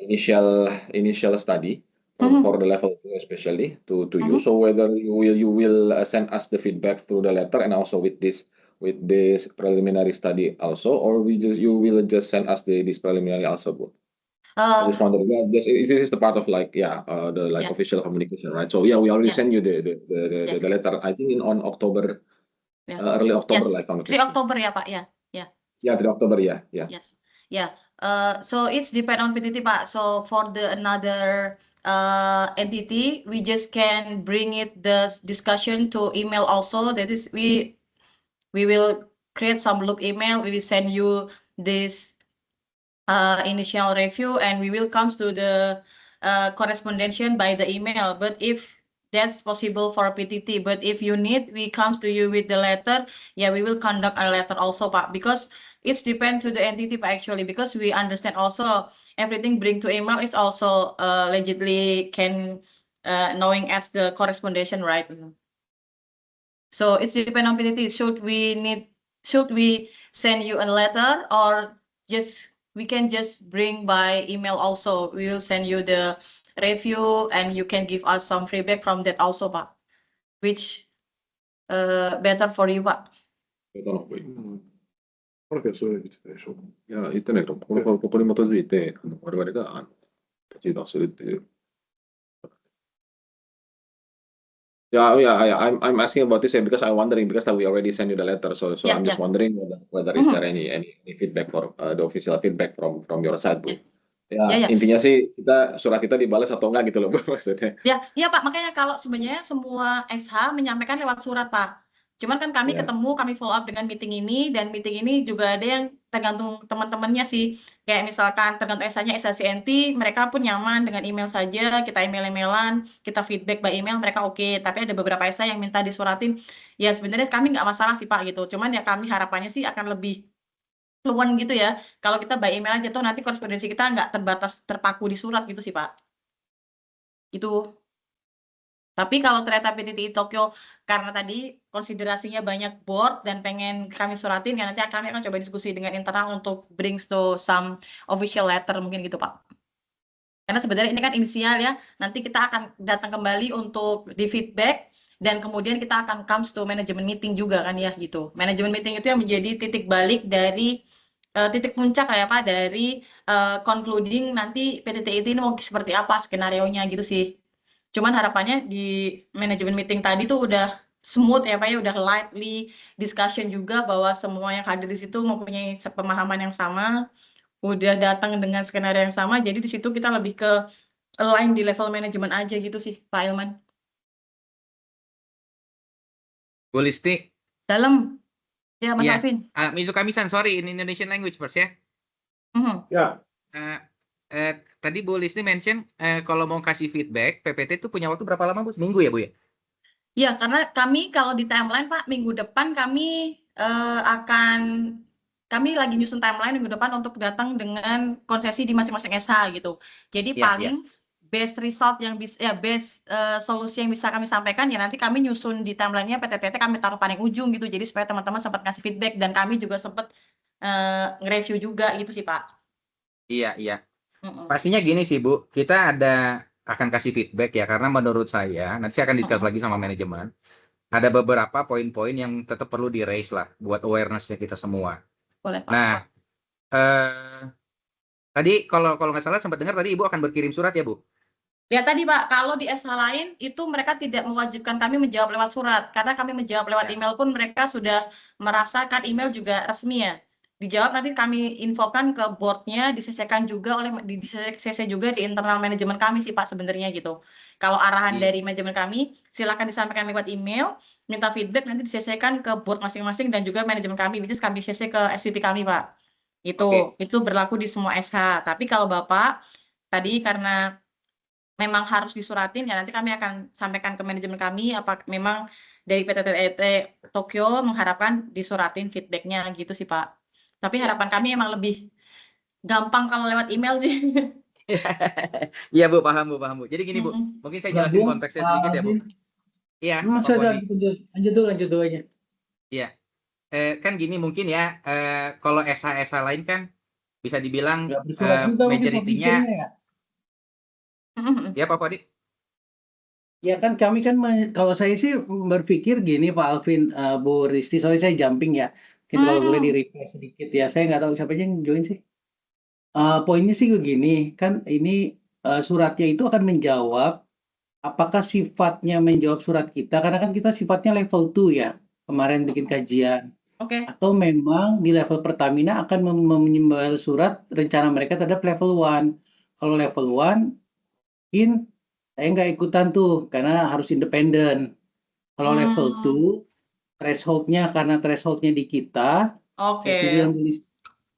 S2: initial study for the level 2 especially to you. So whether you will send us the feedback through the letter and also with this preliminary study also, or you will just send us this preliminary also, Bu? I just wondered. Yeah, this is the part of like the
S1: Yeah.
S2: official communication, right? So yeah, we already
S1: Yeah.
S2: sent you the
S1: Yes.
S2: letter. I think on October,
S1: Yeah.
S2: early October,
S1: Yes.
S2: like on
S1: 3 Oktober ya Pak ya.
S2: Yeah, 3 October. Yeah.
S1: Yes. Yeah. So it's depend on PTT, Pak. So for the another entity, we just can bring it the discussion to email also. That is, we will create some loop email. We will send you this initial review, and we will comes to the correspondence by the email. But if that's possible for PTT, but if you need, we comes to you with the letter. Yeah, we will conduct a letter also, Pak, because it's depend to the entity, Pak, actually, because we understand also everything bring to email is also legitimately can knowing as the correspondence, right? So it's depend on PTT. Should we send you a letter, or we can just bring by email also? We will send you the review and you can give us some feedback from that also, Pak. Which better for you, Pak?
S3: これそれでしょう。
S2: いや、言ってないと。ここに基づいて、我々が立ち出するっていう。Yeah, I'm asking about this because I'm wondering because we already sent you the letter, so
S1: Yeah,
S2: I'm just
S1: yeah.
S2: wondering whether is there any feedback for the official feedback from your side, Bu. Ya,
S1: Ya.
S2: intinya sih surat kita dibalas atau enggak gitu loh, Bu, maksudnya.
S1: Ya Pak, makanya kalau sebenarnya semua SH menyampaikan lewat surat, Pak. Cuman kan kami
S2: Ya.
S1: ketemu, kami follow up dengan meeting ini, dan meeting ini juga ada yang tergantung teman-temannya sih. Kayak misalkan tergantung SH-nya, SHCNT, mereka pun nyaman dengan email saja, kita email-emailan, kita feedback by email, mereka oke. Tapi ada beberapa SH yang minta disuratin. Ya sebenarnya kami nggak masalah sih, Pak, gitu. Cuman ya kami harapannya sih akan lebih fluent gitu ya. Kalau kita by email aja tuh nanti korespondensi kita nggak terpaku di surat gitu sih, Pak. Itu. Tapi kalau ternyata PTTI Tokyo karena tadi konsiderasinya banyak board dan pengen kami suratin, ya nanti kami akan coba diskusi dengan internal untuk brings to some official letter mungkin gitu, Pak. Karena sebenarnya ini kan inisial ya, nanti kita akan datang kembali untuk di feedback dan kemudian kita akan comes to management meeting juga kan ya gitu. Management meeting itu yang menjadi titik balik dari titik puncak ya Pak dari concluding nanti PTTI ini mau seperti apa skenario-nya gitu sih. Cuman harapannya di manajemen meeting tadi tuh udah smooth ya Pak ya, udah lively discussion juga bahwa semua yang hadir di situ mempunyai pemahaman yang sama, udah datang dengan skenario yang sama, jadi di situ kita lebih ke align di level manajemen aja gitu sih Pak Ilman.
S4: Bu Listi.
S1: Dalam. Ya Mas
S4: Iya.
S1: Alvin.
S4: Mizukami-san, sorry, in Indonesian language first ya.
S3: Ya.
S4: Tadi Bu Listi mention kalau mau kasih feedback, PPT itu punya waktu berapa lama Bu? Seminggu ya Bu ya?
S1: Ya, karena kami kalau di timeline Pak, minggu depan kami kami lagi nyusun timeline minggu depan untuk datang dengan konsesi di masing-masing SH gitu. Jadi paling best result yang bisa best solusi yang bisa kami sampaikan ya nanti kami nyusun di timelinenya PTT kami taruh paling ujung gitu. Jadi supaya teman-teman sempat ngasih feedback dan kami juga sempat nge-review juga gitu sih Pak.
S4: Iya. Pastinya gini sih Bu, kita akan kasih feedback ya karena menurut saya nanti saya akan discuss lagi sama manajemen. ada beberapa poin-poin yang tetap perlu di-raise lah buat awareness-nya kita semua.
S1: Boleh, Pak.
S4: Nah, tadi kalau nggak salah sempat dengar tadi Ibu akan berkirim surat ya, Bu?
S1: Ya tadi Pak, kalau di SH lain itu mereka tidak mewajibkan kami menjawab lewat surat, karena kami menjawab lewat
S4: Ya.
S1: email pun mereka sudah merasakan email juga resmi ya. Dijawab nanti kami infokan ke boardnya, diselesaikan juga di CC juga di internal manajemen kami sih Pak sebenarnya gitu. Kalau arahan
S4: Iya.
S1: dari manajemen kami, silakan disampaikan lewat email, minta feedback nanti diselesaikan ke board masing-masing dan juga manajemen kami, which is kami CC ke SVP kami Pak. Itu berlaku di semua SH. Tapi kalau Bapak tadi karena memang harus disuratin ya nanti kami akan sampaikan ke manajemen kami apa memang dari PT TET Tokyo mengharapkan disuratin feedbacknya gitu sih Pak. Tapi harapan kami emang lebih gampang kalau lewat email sih.
S4: Iya Bu, paham Bu. Jadi gini Bu, mungkin saya jelasin konteksnya sedikit ya Bu. Iya, Pak Bodi.
S7: Lanjut dulu aja.
S4: Iya, kan gini mungkin ya, kalau SH lain kan bisa dibilang majority-nya ya Pak Bodi.
S7: Ya kan kami kan kalau saya sih berpikir gini Pak Alvin, Bu Risti, soalnya saya jumping ya. Mungkin kalau boleh di-refresh sedikit ya. Saya nggak tahu siapa yang join sih. Poinnya sih begini, kan ini suratnya itu akan menjawab apakah sifatnya menjawab surat kita, karena kan kita sifatnya level 2 ya, kemarin bikin kajian.
S1: Oke.
S7: Atau memang di level Pertamina akan menyembah surat rencana mereka terhadap level 1. Kalau level 1, mungkin saya nggak ikutan tuh, karena harus independen. Kalau level 2, threshold-nya karena threshold-nya di kita,
S1: Oke.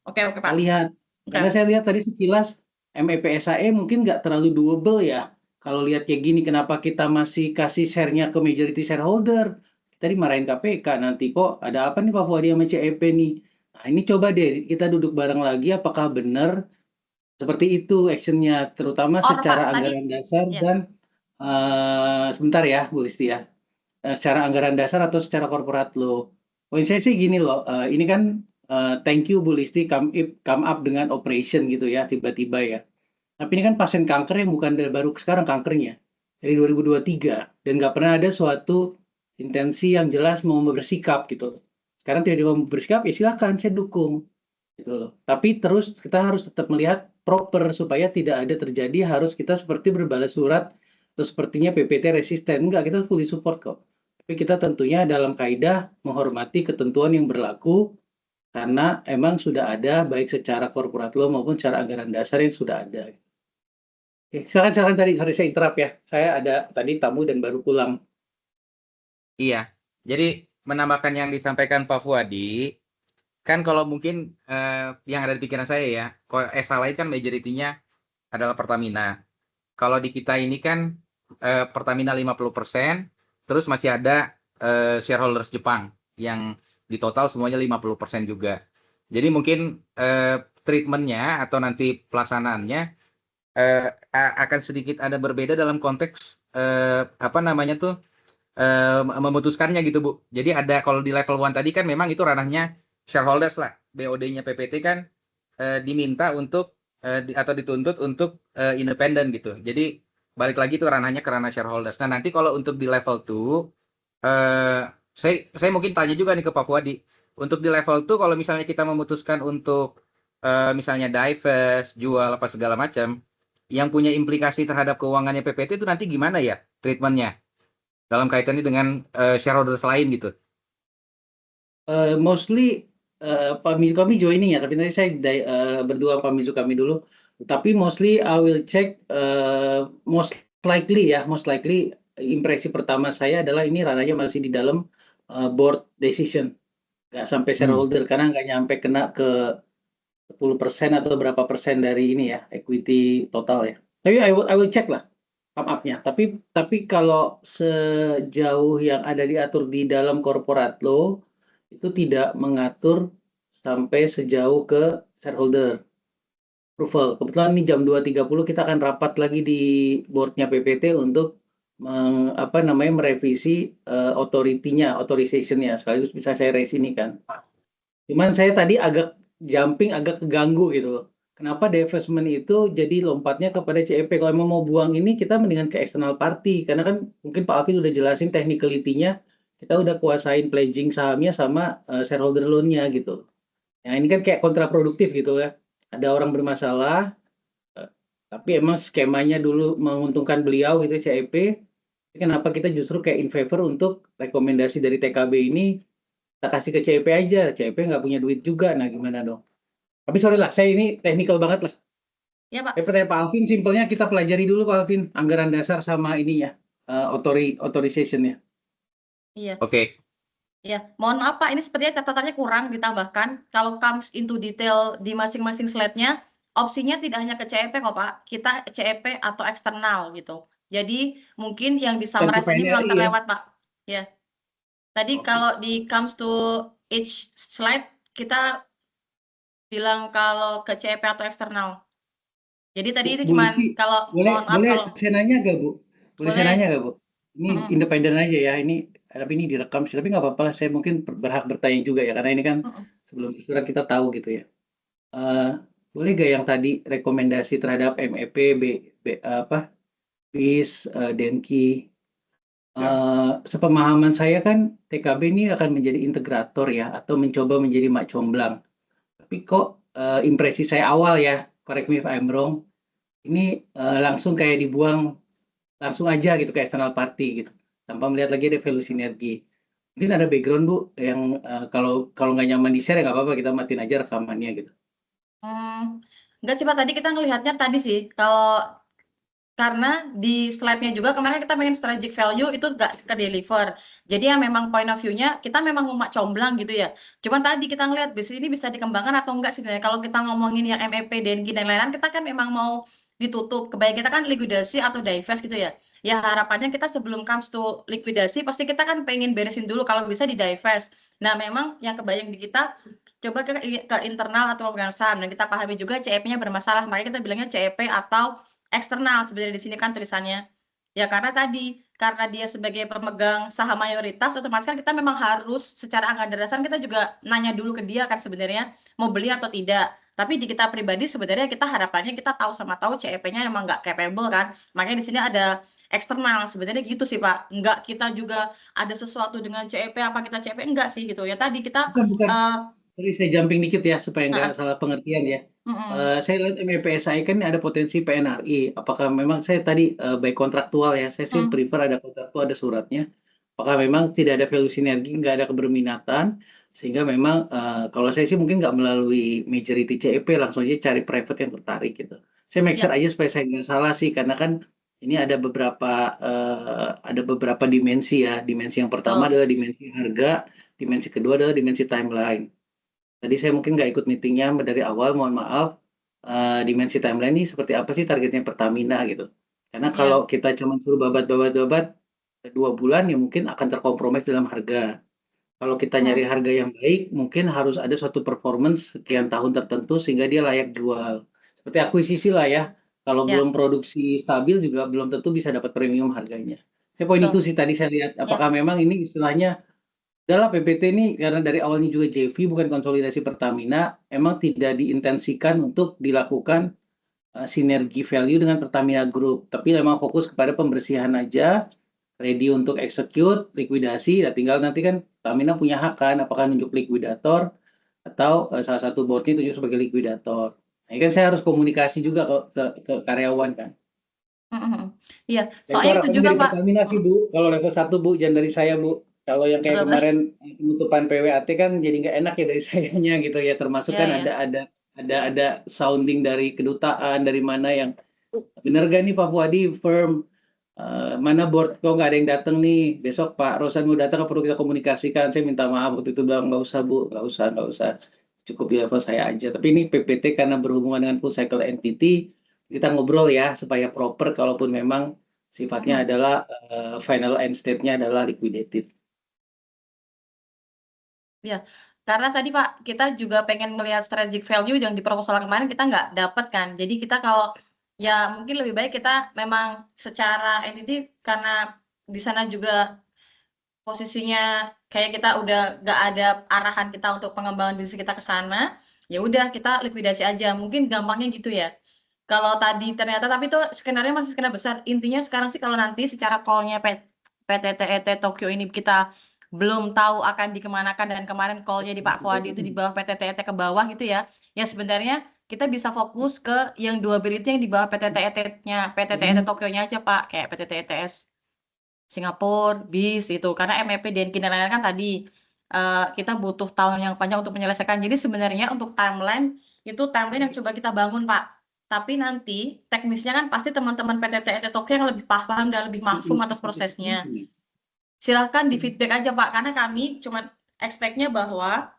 S1: Oke Pak.
S7: Lihat. Karena saya lihat tadi sekilas MEPSAE mungkin nggak terlalu doable ya. Kalau lihat kayak gini, kenapa kita masih kasih share-nya ke majority shareholder? Kita dimarahin KPK nanti, kok ada apa nih Pak Fuadi sama CEP nih? Nah ini coba deh kita duduk bareng lagi, apakah benar seperti itu action-nya, terutama secara anggaran dasar dan sebentar ya Bu Listi ya, secara anggaran dasar atau secara corporate law. Poin saya sih gini loh, ini kan thank you Bu Listi come up dengan operation gitu ya tiba-tiba ya. Tapi ini kan pasien kanker yang bukan dari baru sekarang kankernya, dari 2023 dan nggak pernah ada suatu intensi yang jelas mau bersikap gitu. Sekarang tiba-tiba mau bersikap ya silakan saya dukung gitu loh. Tapi terus kita harus tetap melihat proper supaya tidak ada terjadi harus kita seperti berbalas surat atau sepertinya PPT resisten. Enggak, kita fully support kok. Tapi kita tentunya dalam kaidah menghormati ketentuan yang berlaku karena emang sudah ada baik secara corporate law maupun secara anggaran dasar yang sudah ada. Oke, silakan tadi, sorry saya interrupt ya. Saya ada tadi tamu dan baru pulang.
S4: Iya, jadi menambahkan yang disampaikan Pak Fuadi, kan kalau mungkin yang ada di pikiran saya ya, kalau SH lain kan majority-nya adalah Pertamina. Kalau di kita ini kan Pertamina 50%, terus masih ada shareholders Jepang yang di total semuanya 50% juga. Jadi mungkin treatment-nya atau nanti pelaksanaannya akan sedikit ada berbeda dalam konteks memutuskannya gitu Bu. Jadi ada kalau di level 1 tadi kan memang itu ranahnya shareholders lah. BOD-nya PPT kan diminta untuk atau dituntut untuk independen gitu. Jadi balik lagi itu ranahnya ke ranah shareholders. Nah nanti kalau untuk di level 2 saya mungkin tanya juga nih ke Pak Fuadi. Untuk di level 2 kalau misalnya kita memutuskan untuk misalnya divest, jual apa segala macam yang punya implikasi terhadap keuangannya PPT itu nanti gimana ya treatmentnya dalam kaitannya dengan shareholders lain gitu?
S7: Mostly Pak Mizu kami joining ya, tapi nanti saya berdua Pak Mizu kami dulu. Tapi mostly I will check most likely impresi pertama saya adalah ini ranahnya masih di dalam board decision, nggak sampai shareholder karena nggak nyampe kena ke 10% atau berapa persen dari ini ya equity total ya. Tapi I will check lah come up-nya. Tapi kalau sejauh yang ada diatur di dalam corporate law itu tidak mengatur sampai sejauh ke shareholder approval. Kebetulan ini jam 2.30 kita akan rapat lagi di boardnya PPT untuk merevisi authorization-nya sekaligus bisa saya raise ini kan. Cuman saya tadi agak jumping, agak keganggu gitu loh. Kenapa divestment itu jadi lompatnya kepada CEP? Kalau emang mau buang ini kita mendingan ke external party karena kan mungkin Pak Alvin udah jelasin technicality-nya. kita udah kuasain pledging sahamnya sama shareholder loan-nya gitu. Nah ini kan kayak kontraproduktif gitu ya. Ada orang bermasalah, tapi emang skemanya dulu menguntungkan beliau gitu CEP. Kenapa kita justru kayak in favor untuk rekomendasi dari TKB ini kita kasih ke CEP aja. CEP nggak punya duit juga, nah gimana dong? Tapi sorry lah, saya ini technical banget lah.
S1: Ya, Pak.
S7: Pertanyaan Pak Alvin, simpelnya kita pelajari dulu Pak Alvin, anggaran dasar sama ininya, authorization-nya.
S1: Iya.
S4: Oke.
S1: Ya, mohon maaf Pak, ini sepertinya catatannya kurang ditambahkan. Kalau comes into detail di masing-masing slide-nya, opsinya tidak hanya ke CEP kok Pak, kita CEP atau eksternal gitu. Jadi mungkin yang di
S7: Dan ke
S1: summarize ini memang
S7: PNRI ya.
S1: terlewat Pak. Ya. Tadi
S2: Oke.
S1: kalau di comes to each slide, kita bilang kalau ke CEP atau eksternal. Jadi tadi itu
S7: Bu
S1: cuman
S7: Rizky,
S1: kalau
S7: boleh
S1: mohon maaf
S7: boleh
S1: kalau
S7: saya nanya nggak Bu? Boleh saya
S1: boleh.
S7: nanya nggak Bu? Ini
S1: Mm-mm.
S7: independen aja ya, ini tapi ini direkam sih, tapi nggak apa-apa lah, saya mungkin berhak bertanya juga ya, karena ini kan
S1: Mm-mm.
S7: sebelum surat kita tahu gitu ya. Boleh nggak yang tadi rekomendasi terhadap MEP, BIS, Denki, sepemahaman saya kan TKB ini akan menjadi integrator ya, atau mencoba menjadi mak comblang. Tapi kok impresi saya awal ya, correct me if I'm wrong, ini langsung kayak dibuang langsung aja gitu ke external party gitu, tanpa melihat lagi ada value sinergi. Mungkin ada background Bu yang kalau nggak nyaman di share ya nggak apa-apa, kita matiin aja rekamannya gitu.
S1: Enggak sih Pak, tadi kita ngelihatnya tadi sih, kalau karena di slide-nya juga kemarin kita pengen strategic value itu nggak ke deliver. Jadi ya memang point of view-nya kita memang mau comblang gitu ya. Cuman tadi kita ngelihat bisnis ini bisa dikembangkan atau enggak sebenarnya. Kalau kita ngomongin yang MEP, Denki dan lain-lain, kita kan memang mau ditutup. Kebaik kita kan likuidasi atau divest gitu ya. Ya harapannya kita sebelum comes to likuidasi pasti kita kan pengen beresin dulu kalau bisa di divest. Nah memang yang kebayang di kita coba ke internal atau pemegang saham dan kita pahami juga CEP-nya bermasalah. Makanya kita bilangnya CEP atau eksternal sebenarnya di sini kan tulisannya. Ya karena tadi, karena dia sebagai pemegang saham mayoritas, otomatis kan kita memang harus secara anggaran dasar kita juga nanya dulu ke dia kan sebenarnya mau beli atau tidak. Tapi di kita pribadi sebenarnya kita harapannya kita tahu sama tahu CEP-nya emang nggak capable kan. Makanya di sini ada eksternal sebenarnya gitu sih Pak. Enggak kita juga ada sesuatu dengan CEP apa kita CEP enggak sih gitu. Ya tadi kita
S7: Bukan. Sorry, saya jumping dikit ya supaya nggak salah pengertian ya. Saya lihat MEPSI kan ada potensi PNRI. Apakah memang saya tadi baik kontraktual ya, saya sih prefer ada kontraktual, ada suratnya. Apakah memang tidak ada value sinergi, nggak ada keberminatan, sehingga memang kalau saya sih mungkin nggak melalui majority CEP, langsung aja cari private yang tertarik gitu. Saya make sure aja supaya saya nggak salah sih, karena kan ini ada beberapa dimensi ya. Dimensi yang pertama adalah dimensi harga, dimensi kedua adalah dimensi timeline. Tadi saya mungkin nggak ikut meetingnya dari awal, mohon maaf. Dimensi timeline ini seperti apa sih targetnya Pertamina gitu. Karena kalau kita cuma suruh babat 2 bulan ya mungkin akan terkompromis dalam harga. Kalau kita nyari harga yang baik, mungkin harus ada suatu performance sekian tahun tertentu sehingga dia layak jual. Seperti akuisisi lah ya. Kalau belum produksi stabil juga belum tentu bisa dapat premium harganya. Saya poin itu sih tadi saya lihat. Apakah memang ini istilahnya adalah PPT ini karena dari awalnya juga JV bukan konsolidasi Pertamina, emang tidak diintensikan untuk dilakukan sinergi value dengan Pertamina Group, tapi memang fokus kepada pembersihan aja, ready untuk execute, likuidasi, dan tinggal nanti kan Pertamina punya hak kan, apakah nunjuk likuidator atau salah satu boardnya tunjuk sebagai likuidator. Nah, ini kan saya harus komunikasi juga ke karyawan kan.
S1: Iya,
S7: Soalnya
S1: soalnya itu juga
S7: dari
S1: Pak.
S7: Pertamina sih Bu, kalau level 1 Bu, jangan dari saya Bu. Kalau yang kayak kemarin penutupan PWAT kan jadi nggak enak ya dari sayanya gitu ya. Termasuk kan ada sounding dari kedutaan, dari mana yang bener gak nih Pak Fuadi firm, mana board kok nggak ada yang datang nih, besok Pak Rosan mau datang perlu kita komunikasikan. Saya minta maaf waktu itu bilang nggak usah Bu, nggak usah, cukup di level saya aja. Tapi ini PPT karena berhubungan dengan full cycle entity, kita ngobrol ya supaya proper kalaupun memang sifatnya adalah final end state-nya adalah liquidated.
S1: Ya, karena tadi Pak, kita juga pengen melihat strategic value yang di proposal kemarin kita nggak dapat kan. Jadi kita kalau ya mungkin lebih baik kita memang secara entity karena di sana juga posisinya kayak kita udah nggak ada arahan kita untuk pengembangan bisnis kita ke sana, ya udah kita likuidasi aja. Mungkin gampangnya gitu ya. Kalau tadi ternyata tapi itu skenario masih skenario besar. Intinya sekarang sih kalau nanti secara call-nya PT TET Tokyo ini kita belum tahu akan dikemanakan dan kemarin call-nya di Pak Fuadi itu di bawah PTTET ke bawah gitu ya. Ya sebenarnya kita bisa fokus ke yang durability yang di bawah PTTET-nya, PTTET Tokyo-nya aja Pak, kayak PTTETS Singapura, BIS itu. Karena MEP Denki dan lain-lain kan tadi kita butuh tahun yang panjang untuk menyelesaikan. Jadi sebenarnya untuk timeline itu timeline yang coba kita bangun Pak. Tapi nanti teknisnya kan pasti teman-teman PTTET Tokyo yang lebih paham dan lebih mafhum atas prosesnya. Silahkan di feedback aja Pak, karena kami cuma expect-nya bahwa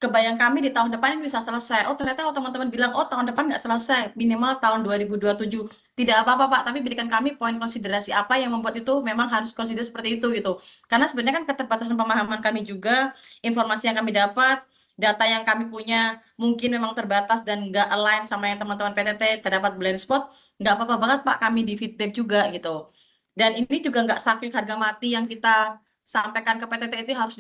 S1: kebayang kami di tahun depan ini bisa selesai. Oh ternyata kalau teman-teman bilang, oh tahun depan nggak selesai, minimal tahun 2027. Tidak apa-apa Pak, tapi berikan kami poin konsiderasi apa yang membuat itu memang harus consider seperti itu gitu. Karena sebenarnya kan keterbatasan pemahaman kami juga, informasi yang kami dapat, data yang kami punya mungkin memang terbatas dan nggak align sama yang teman-teman PTT, terdapat blind spot, nggak apa-apa banget Pak, kami di feedback juga gitu. Dan ini juga nggak sakit harga mati yang kita sampaikan ke PTT itu harus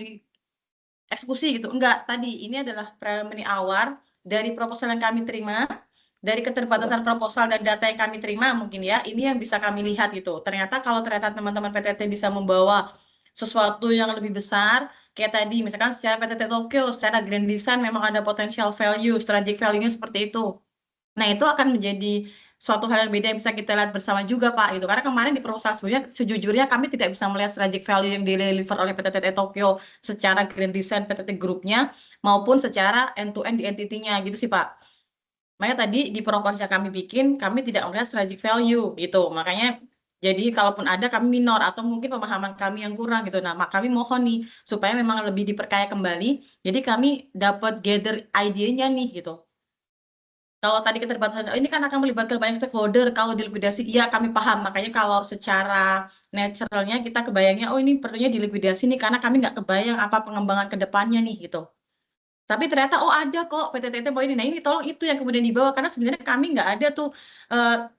S1: eksekusi gitu. Enggak, tadi ini adalah preliminary awal dari proposal yang kami terima, dari keterbatasan proposal dan data yang kami terima mungkin ya, ini yang bisa kami lihat gitu. Ternyata kalau ternyata teman-teman PTT bisa membawa sesuatu yang lebih besar, kayak tadi misalkan secara PTT Tokyo, secara grand design memang ada potential value, strategic value-nya seperti itu. Nah, itu akan menjadi suatu hal yang beda yang bisa kita lihat bersama juga, Pak, gitu. Karena kemarin di proposal sebelumnya, sejujurnya kami tidak bisa melihat strategic value yang deliver oleh PTT Tokyo secara grand design PTT grupnya maupun secara end-to-end di entity-nya, gitu sih, Pak. Makanya tadi di proposal kami bikin, kami tidak melihat strategic value, gitu. Makanya jadi kalaupun ada kami minor atau mungkin pemahaman kami yang kurang gitu. Nah, kami mohon nih supaya memang lebih diperkaya kembali. Jadi kami dapat gather idenya nih gitu. Kalau tadi keterbatasan, oh, ini kan akan melibatkan banyak stakeholder, kalau dilikuidasi, iya kami paham. Makanya kalau secara naturalnya kita kebayangnya, oh ini perlunya dilikuidasi nih, karena kami nggak kebayang apa pengembangan ke depannya nih, gitu. Tapi ternyata, oh ada kok PTTT mau ini. Nah ini tolong itu yang kemudian dibawa, karena sebenarnya kami nggak ada tuh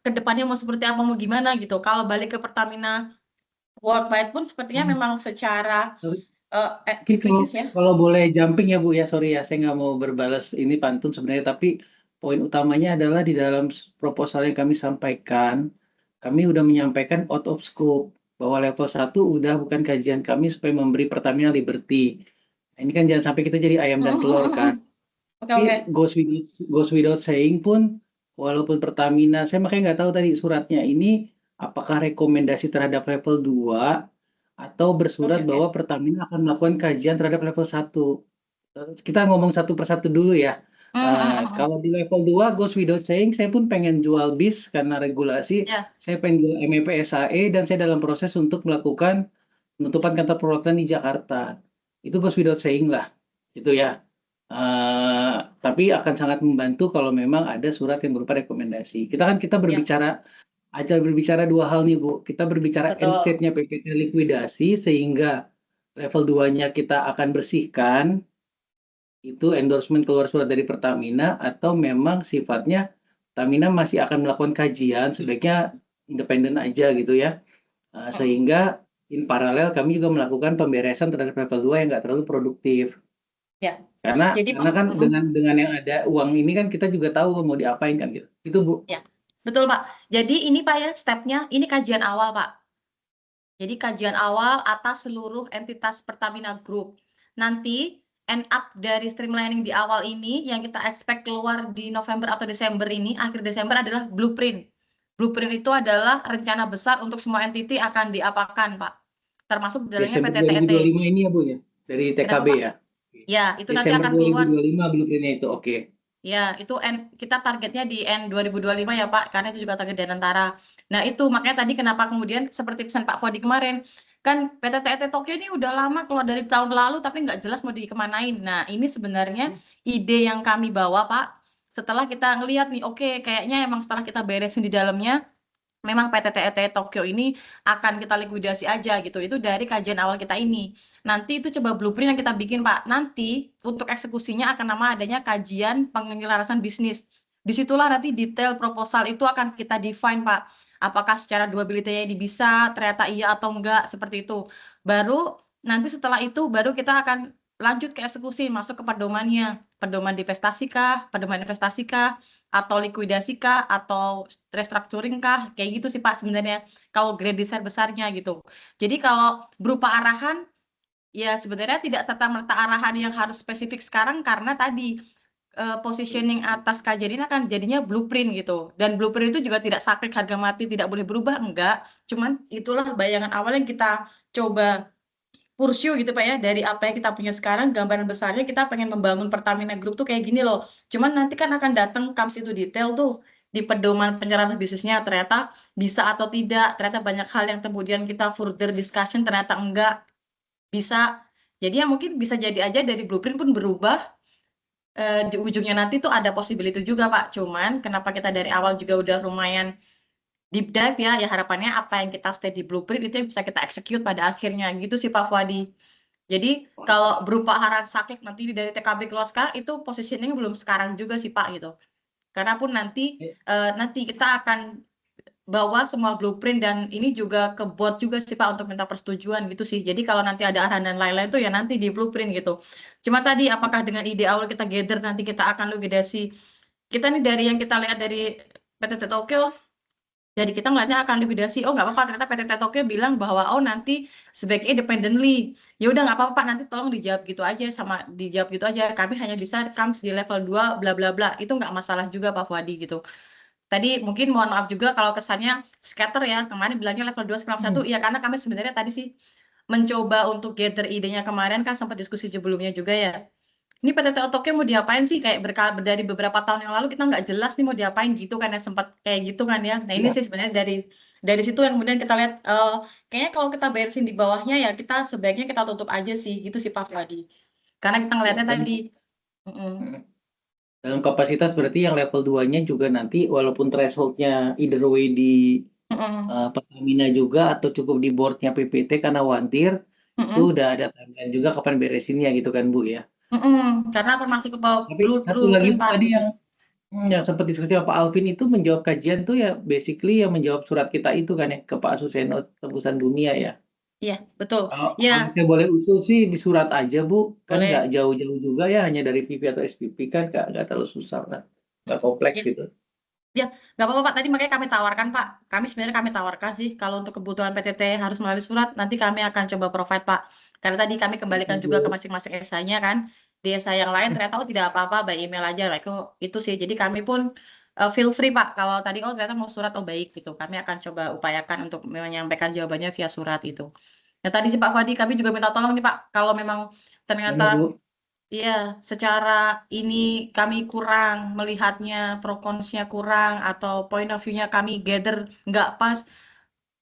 S1: ke depannya mau seperti apa, mau gimana gitu. Kalau balik ke Pertamina Worldwide pun sepertinya memang secara
S7: Gitu.
S1: ya.
S7: Kalau boleh jumping ya Bu ya, sorry ya, saya nggak mau berbalas ini pantun sebenarnya, tapi poin utamanya adalah di dalam proposal yang kami sampaikan, kami udah menyampaikan out of scope bahwa level 1 udah bukan kajian kami supaya memberi Pertamina liberty. Nah, ini kan jangan sampai kita jadi ayam dan telur kan.
S1: Oke.
S7: Tapi goes without saying pun, walaupun Pertamina, saya makanya nggak tahu tadi suratnya ini apakah rekomendasi terhadap level 2 atau bersurat
S1: Oke.
S7: bahwa Pertamina akan melakukan kajian terhadap level 1. Kita ngomong satu persatu dulu ya. Kalau di level 2 goes without saying, saya pun pengen jual bis karena regulasi,
S1: Ya.
S7: saya pengen jual MEP SAE dan saya dalam proses untuk melakukan penutupan kantor perwakilan di Jakarta. Itu goes without saying lah, gitu ya. Tapi akan sangat membantu kalau memang ada surat yang berupa rekomendasi. Kita berbicara berbicara dua hal nih Bu. Kita berbicara end
S1: Betul.
S7: state-nya PPT likuidasi sehingga level 2-nya kita akan bersihkan. Itu endorsement keluar surat dari Pertamina atau memang sifatnya Pertamina masih akan melakukan kajian, sebaiknya independen aja gitu ya. Sehingga in paralel kami juga melakukan pemberesan terhadap level 2 yang nggak terlalu produktif.
S1: Ya.
S7: Karena
S1: Jadi
S7: kan dengan yang ada uang ini kan kita juga tahu mau diapain kan gitu. Itu Bu.
S1: Ya, betul Pak. Jadi ini Pak ya stepnya, ini kajian awal Pak. Jadi kajian awal atas seluruh entitas Pertamina Group. Nanti end up dari streamlining di awal ini yang kita expect keluar di November atau Desember ini, akhir Desember adalah blueprint. Blueprint itu adalah rencana besar untuk semua entiti akan diapakan Pak. Termasuk dalamnya
S7: Desember
S1: PTTET.
S7: 2025 ini ya Bu ya, dari TKB ya.
S1: Ya, itu nanti
S7: Desember
S1: akan keluar.
S7: 2025 blueprintnya itu, oke.
S1: Ya, itu kita targetnya di end 2025 ya Pak, karena itu juga target Danantara. Nah itu makanya tadi kenapa kemudian seperti pesan Pak Fuadi kemarin, kan PTTET Tokyo ini udah lama keluar dari tahun lalu tapi nggak jelas mau dikemanain. Nah ini sebenarnya ide yang kami bawa Pak, setelah kita ngelihat nih, oke, kayaknya emang setelah kita beresin di dalamnya, memang PTTET Tokyo ini akan kita likuidasi aja gitu. Itu dari kajian awal kita ini. Nanti itu coba blueprint yang kita bikin Pak. Nanti untuk eksekusinya akan nama adanya kajian penyelarasan bisnis. Disitulah nanti detail proposal itu akan kita define Pak. Apakah secara durability-nya ini bisa, ternyata iya atau enggak, seperti itu. Baru nanti setelah itu baru kita akan lanjut ke eksekusi, masuk ke pedomannya. Pedoman divestasi kah, pedoman investasi kah, atau likuidasi kah, atau restructuring kah, kayak gitu sih Pak sebenarnya kalau grade design besarnya gitu. Jadi kalau berupa arahan Ya, sebenarnya tidak serta-merta arahan yang harus spesifik sekarang karena tadi positioning atas kajian ini akan jadinya blueprint gitu. Dan blueprint itu juga tidak saklek harga mati, tidak boleh berubah, enggak. Cuman itulah bayangan awal yang kita coba pursue gitu Pak ya, dari apa yang kita punya sekarang, gambaran besarnya kita pengen membangun Pertamina Group tuh kayak gini loh. Cuman nanti kan akan datang comes into detail tuh di pedoman penyerahan bisnisnya ternyata bisa atau tidak, ternyata banyak hal yang kemudian kita further discussion ternyata enggak bisa. Jadi ya mungkin bisa jadi aja dari blueprint pun berubah di ujungnya nanti tuh ada possibility juga Pak. Cuman kenapa kita dari awal juga udah lumayan deep dive ya, ya harapannya apa yang kita stay di blueprint itu yang bisa kita execute pada akhirnya gitu sih Pak Fuadi. Jadi kalau berupa arahan sakit nanti dari TKB keluar sekarang itu positioning belum sekarang juga sih Pak gitu. Karena pun nanti kita akan bawa semua blueprint dan ini juga ke board juga sih Pak untuk minta persetujuan gitu sih. Jadi kalau nanti ada arahan dan lain-lain tuh ya nanti di blueprint gitu. Cuma tadi apakah dengan ide awal kita gather nanti kita akan likuidasi. Kita nih dari yang kita lihat dari PTT Tokyo, jadi kita ngeliatnya akan likuidasi. Oh nggak apa-apa ternyata PTT Tokyo bilang bahwa oh nanti sebaiknya independently. Ya udah nggak apa-apa Pak, nanti tolong dijawab gitu aja dijawab gitu aja. Kami hanya bisa comes di level 2 bla bla bla. Itu nggak masalah juga Pak Fuadi gitu. Tadi mungkin mohon maaf juga kalau kesannya scatter ya, kemarin bilangnya level 2 sekarang 1, ya karena kami sebenarnya tadi sih mencoba untuk gather idenya kemarin kan sempat diskusi sebelumnya juga ya. Ini PTT Otoknya mau diapain sih? Kayak dari beberapa tahun yang lalu kita nggak jelas nih mau diapain gitu kan ya, sempat kayak gitu kan ya. Nah ini
S6: Ya.
S1: sih sebenarnya dari situ yang kemudian kita lihat, kayaknya kalau kita beresin di bawahnya ya kita sebaiknya kita tutup aja sih, gitu sih Pak Fuadi. Karena kita ngelihatnya
S7: Dan
S1: tadi. Mm-mm.
S7: dalam kapasitas berarti yang level 2-nya juga nanti walaupun threshold-nya either way di
S1: Mm-mm.
S7: Pertamina juga atau cukup di board-nya PPT karena wantir, itu
S1: Mm-mm.
S7: udah ada timeline juga kapan beresinnya gitu kan Bu ya.
S1: Mm-mm. Karena akan masuk ke
S7: Tapi satu lagi
S1: blueprint
S7: Bu
S1: Pak
S7: tadi
S1: gitu.
S7: yang sempat diskusi Pak Alvin itu menjawab kajian tuh ya basically yang menjawab surat kita itu kan ya ke Pak Suseno Tembusan Dunia ya.
S1: Iya, betul.
S7: Kalau
S1: Ya,
S7: saya boleh usul sih di surat aja Bu, kan nggak
S1: boleh.
S7: jauh-jauh juga ya hanya dari PP atau SPP kan nggak terlalu susah kan, nggak kompleks
S1: Ya,
S7: gitu.
S1: ya, nggak apa-apa Pak. Tadi makanya kami tawarkan Pak. Sebenarnya kami tawarkan sih kalau untuk kebutuhan PTT harus melalui surat, nanti kami akan coba provide Pak. Karena tadi kami kembalikan juga ke
S7: Bu.
S1: masing-masing esanya kan. Di esai yang lain ternyata oh tidak apa-apa, by email aja. Nah, itu sih. Jadi kami pun feel free Pak. Kalau tadi oh ternyata mau surat oh baik gitu. Kami akan coba upayakan untuk menyampaikan jawabannya via surat itu. Nah tadi sih Pak Fadi, kami juga minta tolong nih Pak. Kalau memang ternyata
S7: Mana Bu?
S1: iya, secara ini kami kurang melihatnya, pro cons-nya kurang, atau point of view-nya kami gather nggak pas,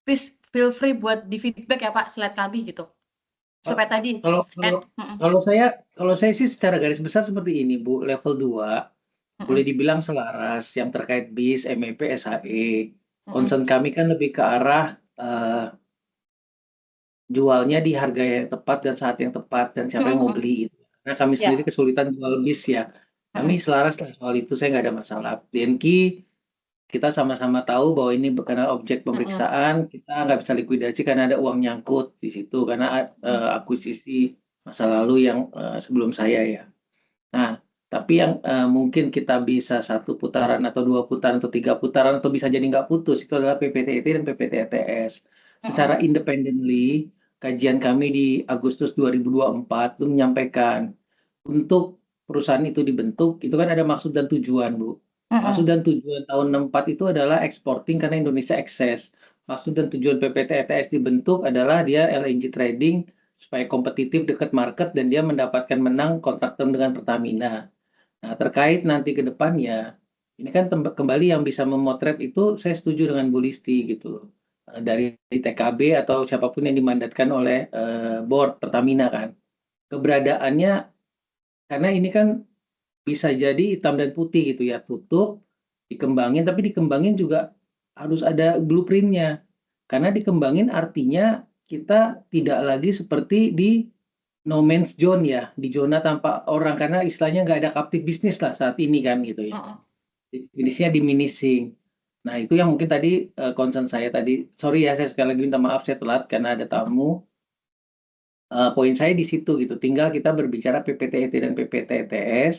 S1: please feel free buat di feedback ya Pak, slide kami gitu.
S7: Ka-
S1: Supaya tadi,
S7: Kalau
S1: eh,
S7: kalau
S1: mm-mm,
S7: kalau saya sih secara garis besar seperti ini Bu, level 2 boleh
S1: mm-mm,
S7: dibilang selaras yang terkait BIS, MEP, SHE.
S1: mm-mm,
S7: Concern kami kan lebih ke arah eh, jualnya di harga yang tepat dan saat yang tepat dan siapa yang mau
S1: mm-mm,
S7: beli itu. Karena kami sendiri
S1: ya,
S7: kesulitan jual BIS ya. Kami
S1: mm-mm,
S7: selaras lah soal itu, saya nggak ada masalah. Denki kita sama-sama tahu bahwa ini karena objek
S1: mm-mm,
S7: pemeriksaan, kita nggak bisa likuidasi karena ada uang nyangkut di situ, karena akuisisi masa lalu yang sebelum saya ya. Nah, tapi yang mungkin kita bisa satu putaran atau dua putaran atau tiga putaran atau bisa jadi nggak putus itu adalah PPTET dan PPTETS. Secara
S1: mm-mm,
S7: independently, kajian kami di Agustus 2024 itu menyampaikan untuk perusahaan itu dibentuk, itu kan ada maksud dan tujuan, Bu. Maksud
S1: mm-mm,
S7: dan tujuan tahun 64 itu adalah eksporting karena Indonesia ekses. Maksud dan tujuan PPT ETS dibentuk adalah dia LNG trading supaya kompetitif dekat market dan dia mendapatkan menang kontrak term dengan Pertamina. Nah, terkait nanti ke depannya, ini kan kembali yang bisa memotret itu saya setuju dengan Bu Listi gitu. Dari TKB atau siapapun yang dimandatkan oleh board Pertamina kan. Keberadaannya karena ini kan bisa jadi hitam dan putih gitu ya, tutup, dikembangin, tapi dikembangin juga harus ada blueprintnya. Karena dikembangin artinya kita tidak lagi seperti di no man's zone ya, di zona tanpa orang, karena istilahnya nggak ada captive bisnis lah saat ini kan gitu ya.
S1: mm-mm,
S7: Definisinya diminishing. Nah itu yang mungkin tadi concern saya tadi, sorry ya saya sekali lagi minta maaf saya telat karena ada tamu. Poin saya di situ gitu, tinggal kita berbicara PPTET dan PPTETS.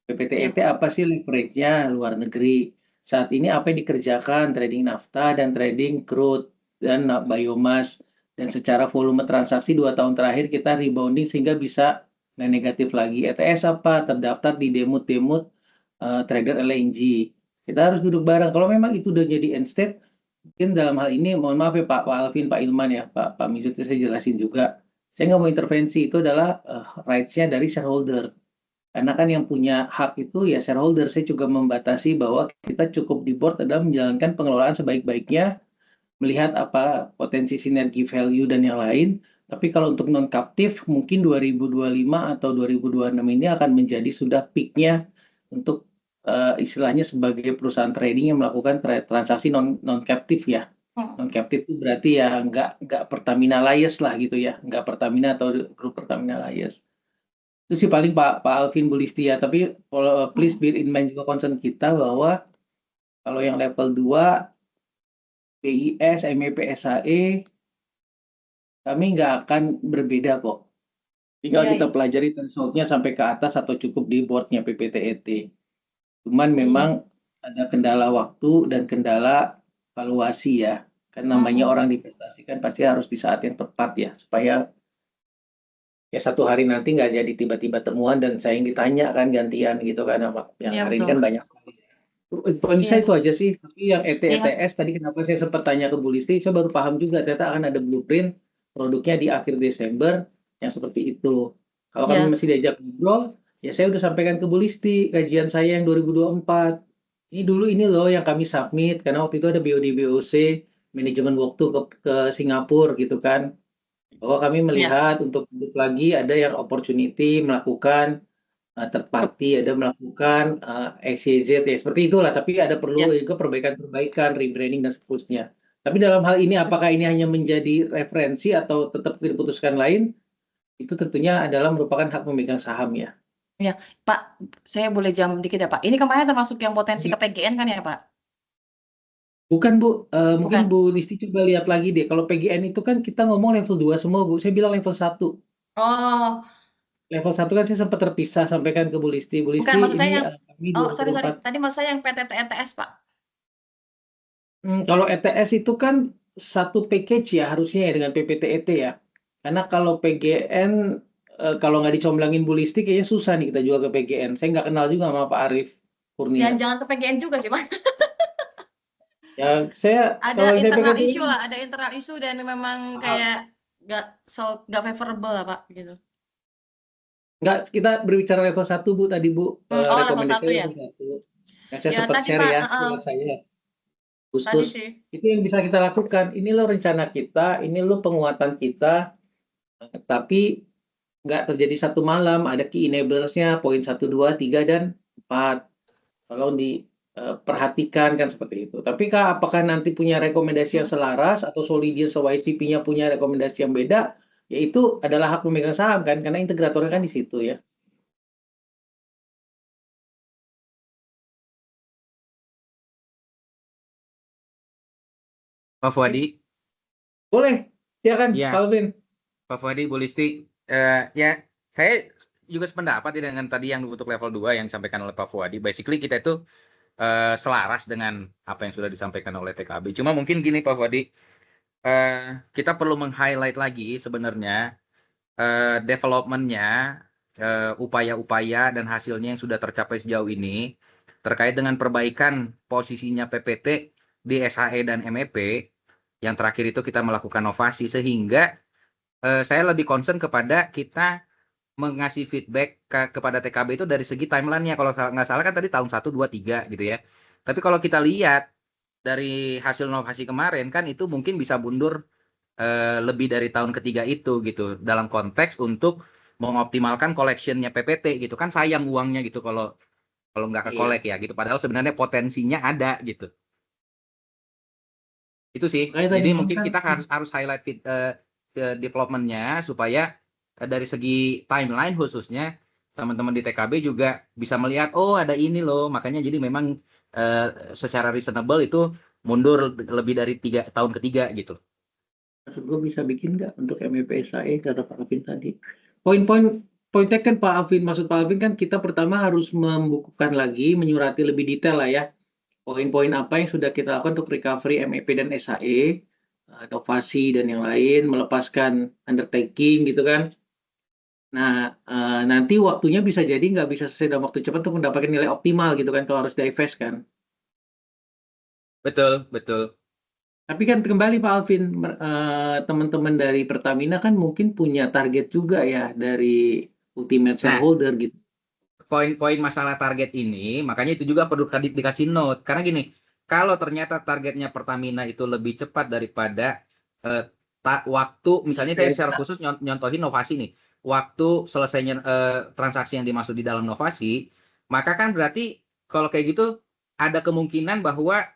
S7: PPTET
S1: ya,
S7: apa sih leverage-nya luar negeri? Saat ini apa yang dikerjakan trading nafta dan trading crude dan biomas dan secara volume transaksi 2 tahun terakhir kita rebounding sehingga bisa nggak negatif lagi. ETS apa? Terdaftar di demut-demut trader LNG. Kita harus duduk bareng. Kalau memang itu udah jadi end state, mungkin dalam hal ini, mohon maaf ya Pak Alvin, Pak Ilman ya, Pak Mizut, saya jelasin juga. Saya nggak mau intervensi, itu adalah rights-nya dari shareholder. Karena kan yang punya hak itu ya shareholder. Saya juga membatasi bahwa kita cukup di board adalah menjalankan pengelolaan sebaik-baiknya, melihat apa potensi sinergi value dan yang lain. Tapi kalau untuk non-captive, mungkin 2025 atau 2026 ini akan menjadi sudah peak-nya untuk istilahnya sebagai perusahaan trading yang melakukan transaksi non-captive ya. Non-captive itu berarti ya nggak Pertamina Lies lah gitu ya, nggak Pertamina atau grup Pertamina Lies. Itu sih paling Pak Alvin Bulisti ya. Tapi please bear in mind juga concern kita bahwa kalau yang level 2 PIS, MEP, SAE, kami nggak akan berbeda kok. Tinggal kita pelajari threshold-nya sampai ke atas atau cukup di board-nya PPTET. Cuman memang ada kendala waktu dan kendala valuasi ya. Kan namanya orang divestasikan pasti harus di saat yang tepat ya. Supaya ya satu hari nanti nggak jadi tiba-tiba temuan dan saya yang ditanya kan gantian gitu kan. Yang hari ini kan banyak sekali. Poin saya itu aja sih. Tapi yang ETS tadi kenapa saya sempat tanya ke Bu Listi, saya baru paham juga ternyata akan ada blueprint produknya di akhir Desember yang seperti itu. Kalau kami masih diajak ngobrol, ya saya udah sampaikan ke Bu Listi kajian saya yang 2024. Ini dulu ini loh yang kami submit karena waktu itu ada BOD BOC manajemen waktu ke Singapura gitu kan. Bahwa kami melihat untuk lagi ada yang opportunity melakukan third party, ada melakukan XYZ ya seperti itulah, tapi ada perlu juga perbaikan-perbaikan, rebranding dan seterusnya. Tapi dalam hal ini apakah ini hanya menjadi referensi atau tetap diputuskan lain? Itu tentunya adalah merupakan hak pemegang saham ya.
S1: Ya, Pak, saya boleh jam dikit ya Pak. Ini kemarin termasuk yang potensi ke PGN kan ya Pak?
S7: Bukan Bu, mungkin Bu Listi coba lihat lagi deh. Kalau PGN itu kan kita ngomong level 2 semua Bu, saya bilang level 1.
S1: Oh,
S7: Level 1 kan saya sempat terpisah sampaikan ke Bu Listi. Bu Listi
S1: bukan maksudnya
S7: ini
S1: yang,
S7: kami
S1: sorry,
S7: 24.
S1: tadi maksud saya yang PTT ETS Pak.
S7: Kalau ETS itu kan satu package ya harusnya ya dengan PPTET ya. Karena kalau PGN kalau nggak dicomblangin Bu Listi kayaknya susah nih kita jual ke PGN. Saya nggak kenal juga sama Pak Arif Kurnia.
S1: Jangan ke PGN juga sih Pak.
S7: Ya saya
S1: Ada
S7: kalau saya
S1: internal
S7: pegang
S1: issue lah, ada internal issue dan memang kayak nggak favorable lah Pak gitu.
S7: nggak, kita berbicara level 1 Bu tadi Bu.
S1: Level 1 ya.
S7: Level 1. Yang saya
S1: Ya,
S7: sempat
S1: tadi,
S7: share
S1: Pak,
S7: ya buat saya.
S1: tadi
S7: Gustus.
S1: sih.
S7: Itu yang bisa kita lakukan. Ini loh rencana kita, ini loh penguatan kita. Tapi nggak terjadi satu malam, ada key enablers-nya, poin 1, 2, 3, dan 4. Tolong diperhatikan kan seperti itu. Tapi apakah nanti punya rekomendasi yang selaras atau Solidian YCP-nya punya rekomendasi yang beda, yaitu adalah hak pemegang saham kan, karena integratornya kan di situ ya.
S4: Pak Fuadi.
S7: Boleh, silakan
S4: Ya.
S7: Pak Alvin.
S4: Pak Fuadi, Bu Listi, ya saya juga sependapat dengan tadi yang untuk level 2 yang disampaikan oleh Pak Fuadi. Basically kita itu selaras dengan apa yang sudah disampaikan oleh TKB. Cuma mungkin gini Pak Fuadi, kita perlu meng-highlight lagi sebenarnya development-nya, upaya-upaya dan hasilnya yang sudah tercapai sejauh ini terkait dengan perbaikan posisinya PPT di SAE dan MEP. Yang terakhir itu kita melakukan inovasi sehingga saya lebih concern kepada kita mengasih feedback kepada TKB itu dari segi timeline-nya. Kalau nggak salah kan tadi tahun 1, 2, 3 gitu ya. Tapi kalau kita lihat dari hasil inovasi kemarin kan itu mungkin bisa mundur lebih dari tahun ketiga itu gitu. Dalam konteks untuk mengoptimalkan collection-nya PPT gitu kan, sayang uangnya gitu kalau nggak ke collect ya gitu. Padahal sebenarnya potensinya ada gitu. Itu sih. Jadi mungkin kita harus highlight development-nya supaya dari segi timeline khususnya teman-teman di TKB juga bisa melihat oh ada ini loh, makanya jadi memang secara reasonable itu mundur lebih dari 3 tahun ketiga gitu.
S7: Maksud gue bisa bikin nggak untuk MEP SAE kata Pak Alvin tadi. Poin taken Pak Alvin, maksud Pak Alvin kan kita pertama harus membukukan lagi, menyurati lebih detail lah ya. Poin-poin apa yang sudah kita lakukan untuk recovery MEP dan SAE. inovasi dan yang lain, melepaskan undertaking gitu kan. Nah, nanti waktunya bisa jadi nggak bisa selesai dalam waktu cepat untuk mendapatkan nilai optimal gitu kan, kalau harus divest kan.
S4: Betul, betul.
S7: Tapi kan kembali Pak Alvin, teman-teman dari Pertamina kan mungkin punya target juga ya dari ultimate
S4: Nah,
S7: shareholder gitu.
S4: poin-poin masalah target ini, makanya itu juga perlu dikasih note. Karena gini, kalau ternyata targetnya Pertamina itu lebih cepat daripada waktu, misalnya saya secara khusus nyontohin Novasi nih, waktu selesainya transaksi yang dimaksud di dalam Novasi, maka kan berarti kalau kayak gitu ada kemungkinan bahwa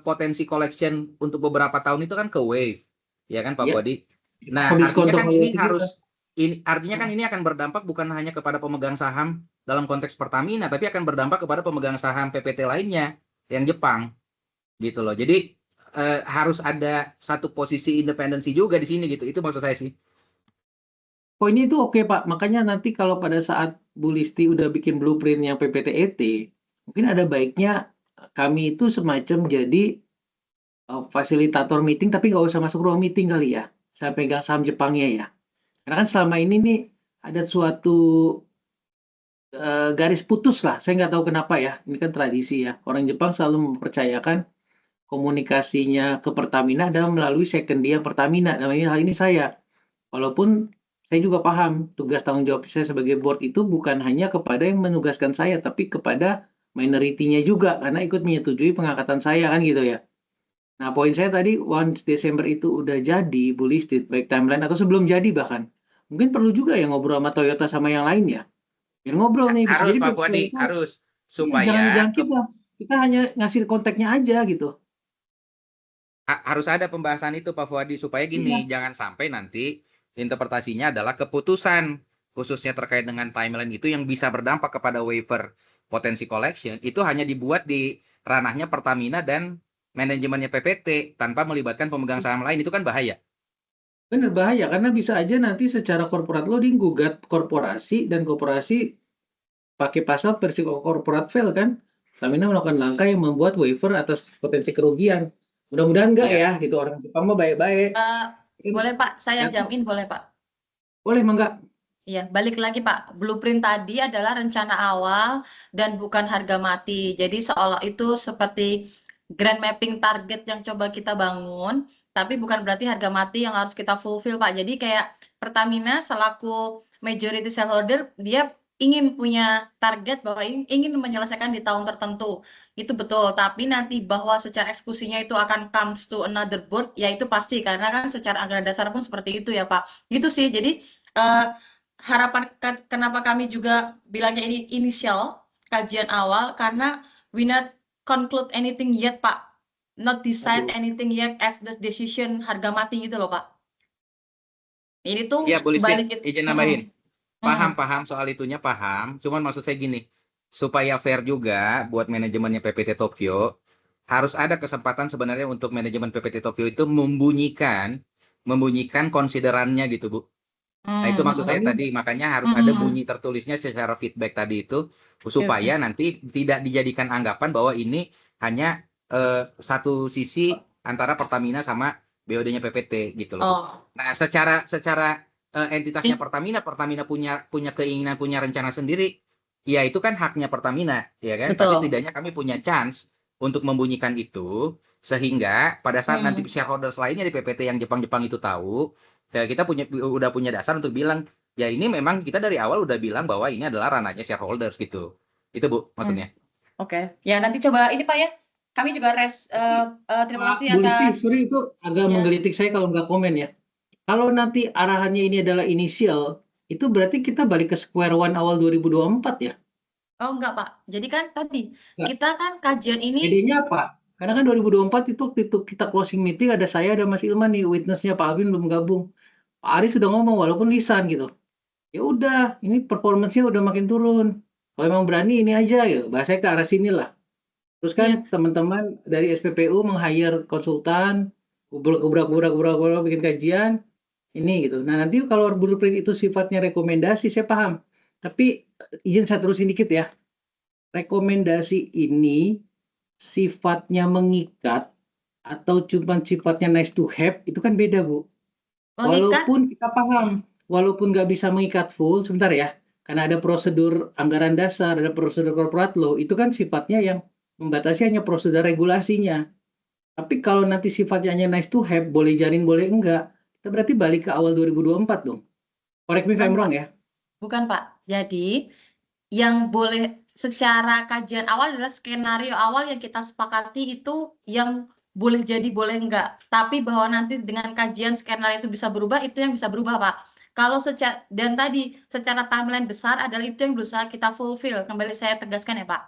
S4: potensi collection untuk beberapa tahun itu kan ke wave, ya kan Pak
S7: Ya.
S4: Budi? Nah,
S7: Diskon
S4: artinya kan ini
S7: valuasi
S4: harus
S7: kita.
S4: artinya kan ini akan berdampak bukan hanya kepada pemegang saham dalam konteks Pertamina, tapi akan berdampak kepada pemegang saham PPT lainnya yang Jepang, gitu loh. Jadi harus ada satu posisi independensi juga di sini gitu. Itu maksud saya sih.
S7: Poinnya itu oke Pak, makanya nanti kalau pada saat Bu Listi udah bikin blueprintnya PPTET, mungkin ada baiknya kami itu semacam jadi fasilitator meeting, tapi nggak usah masuk ruang meeting kali ya. Saya pegang saham Jepangnya ya. Karena kan selama ini nih ada suatu garis putus lah. Saya nggak tahu kenapa ya. Ini kan tradisi ya. Orang Jepang selalu mempercayakan komunikasinya ke Pertamina adalah melalui sekendia Pertamina. Namanya hal ini saya. Walaupun saya juga paham tugas tanggung jawab saya sebagai board itu bukan hanya kepada yang menugaskan saya, tapi kepada minority-nya juga karena ikut menyetujui pengangkatan saya kan gitu ya. Nah, poin saya tadi once Desember itu udah jadi Bu Listed, baik timeline atau sebelum jadi bahkan. Mungkin perlu juga ya ngobrol sama Toyota sama yang lain ya. Biar ngobrol nih, bisa
S4: Harus
S7: jadi
S4: Pak Fuadi,
S7: Toyota,
S4: harus
S7: iya,
S4: supaya
S7: jangan kita. Kita hanya ngasih kontaknya aja gitu.
S4: harus ada pembahasan itu Pak Fuadi supaya gini, jangan sampai nanti interpretasinya adalah keputusan khususnya terkait dengan timeline itu yang bisa berdampak kepada waiver potensi collection itu hanya dibuat di ranahnya Pertamina dan manajemennya PPT tanpa melibatkan pemegang saham lain, itu kan bahaya.
S7: Benar bahaya karena bisa aja nanti secara corporate loading gugat korporasi dan korporasi pakai pasal versi corporate fail kan. Pertamina melakukan langkah yang membuat waiver atas potensi kerugian. Mudah-mudahan enggak ya gitu, orang Jepang mah baik-baik.
S1: Boleh Pak, saya
S7: Ya,
S1: jamin boleh Pak.
S7: boleh mangga.
S1: Iya, balik lagi Pak. Blueprint tadi adalah rencana awal dan bukan harga mati. Jadi seolah itu seperti grand mapping target yang coba kita bangun, tapi bukan berarti harga mati yang harus kita fulfill Pak. Jadi kayak Pertamina selaku majority shareholder, dia ingin punya target bahwa ingin menyelesaikan di tahun tertentu. Itu betul, tapi nanti bahwa secara eksekusinya itu akan comes to another board, ya itu pasti. Karena kan secara anggaran dasar pun seperti itu ya Pak. Gitu sih, jadi harapan kenapa kami juga bilangnya ini inisial kajian awal karena we not conclude anything yet Pak, not decide anything yet as the decision harga mati gitu loh Pak. Ini tuh
S4: Iya, Bu Listi,
S1: balik
S4: izin nambahin. Paham soal itunya, paham. Cuman maksud saya gini, supaya fair juga buat manajemennya PPT Tokyo, harus ada kesempatan sebenarnya untuk manajemen PPT Tokyo itu membunyikan konsiderannya gitu, Bu. Nah, itu maksud saya tadi, makanya harus ada bunyi tertulisnya secara feedback tadi itu, supaya nanti tidak dijadikan anggapan bahwa ini hanya satu sisi antara Pertamina sama BOD-nya PPT gitu loh. Nah, secara entitasnya Pertamina punya keinginan, punya rencana sendiri, ya itu kan haknya Pertamina, ya kan? Tapi setidaknya kami punya chance untuk membunyikan itu, sehingga pada saat nanti shareholders lainnya di PPT yang Jepang-Jepang itu tahu, ya kita udah punya dasar untuk bilang, ya ini memang kita dari awal udah bilang bahwa ini adalah ranahnya shareholders gitu. Itu Bu, maksudnya.
S1: Oke. Ya nanti coba ini Pak ya. Kami juga terima kasih
S7: Bu Listi,
S1: atas.
S7: sorry itu agak menggelitik saya kalau nggak komen ya. Kalau nanti arahannya ini adalah inisial, itu berarti kita balik ke square one awal 2024 ya?
S1: Oh enggak Pak. Jadi kan tadi kita kan kajian ini.
S7: Idenya apa? Karena kan 2024 itu kita closing meeting ada saya, ada Mas Ilman nih, witnessnya Pak Alvin belum gabung. Pak Aris sudah ngomong walaupun lisan gitu. Ya udah, ini performance-nya udah makin turun. Kalau emang berani ini aja gitu, bahasanya ke arah sini lah. Terus kan teman-teman dari SPPU meng-hire konsultan, kubrak bikin kajian, ini gitu. Nah nanti kalau blueprint itu sifatnya rekomendasi, saya paham. Tapi izin saya terusin dikit ya. Rekomendasi ini sifatnya mengikat atau cuma sifatnya nice to have, itu kan beda, Bu.
S1: Mengikat,
S7: Walaupun kita paham, walaupun nggak bisa mengikat full, sebentar ya, karena ada prosedur anggaran dasar, ada prosedur corporate law, itu kan sifatnya yang membatasi hanya prosedur regulasinya. Tapi kalau nanti sifatnya hanya nice to have, boleh jalin, boleh enggak, kita berarti balik ke awal 2024 dong. Correct me if I'm
S1: bukan Pak,
S7: wrong ya.
S1: bukan Pak. Jadi yang boleh secara kajian awal adalah skenario awal yang kita sepakati itu yang boleh jadi boleh enggak. Tapi bahwa nanti dengan kajian skenario itu bisa berubah, itu yang bisa berubah Pak. Kalau secara dan tadi secara timeline besar adalah itu yang berusaha kita fulfill. Kembali saya tegaskan ya Pak.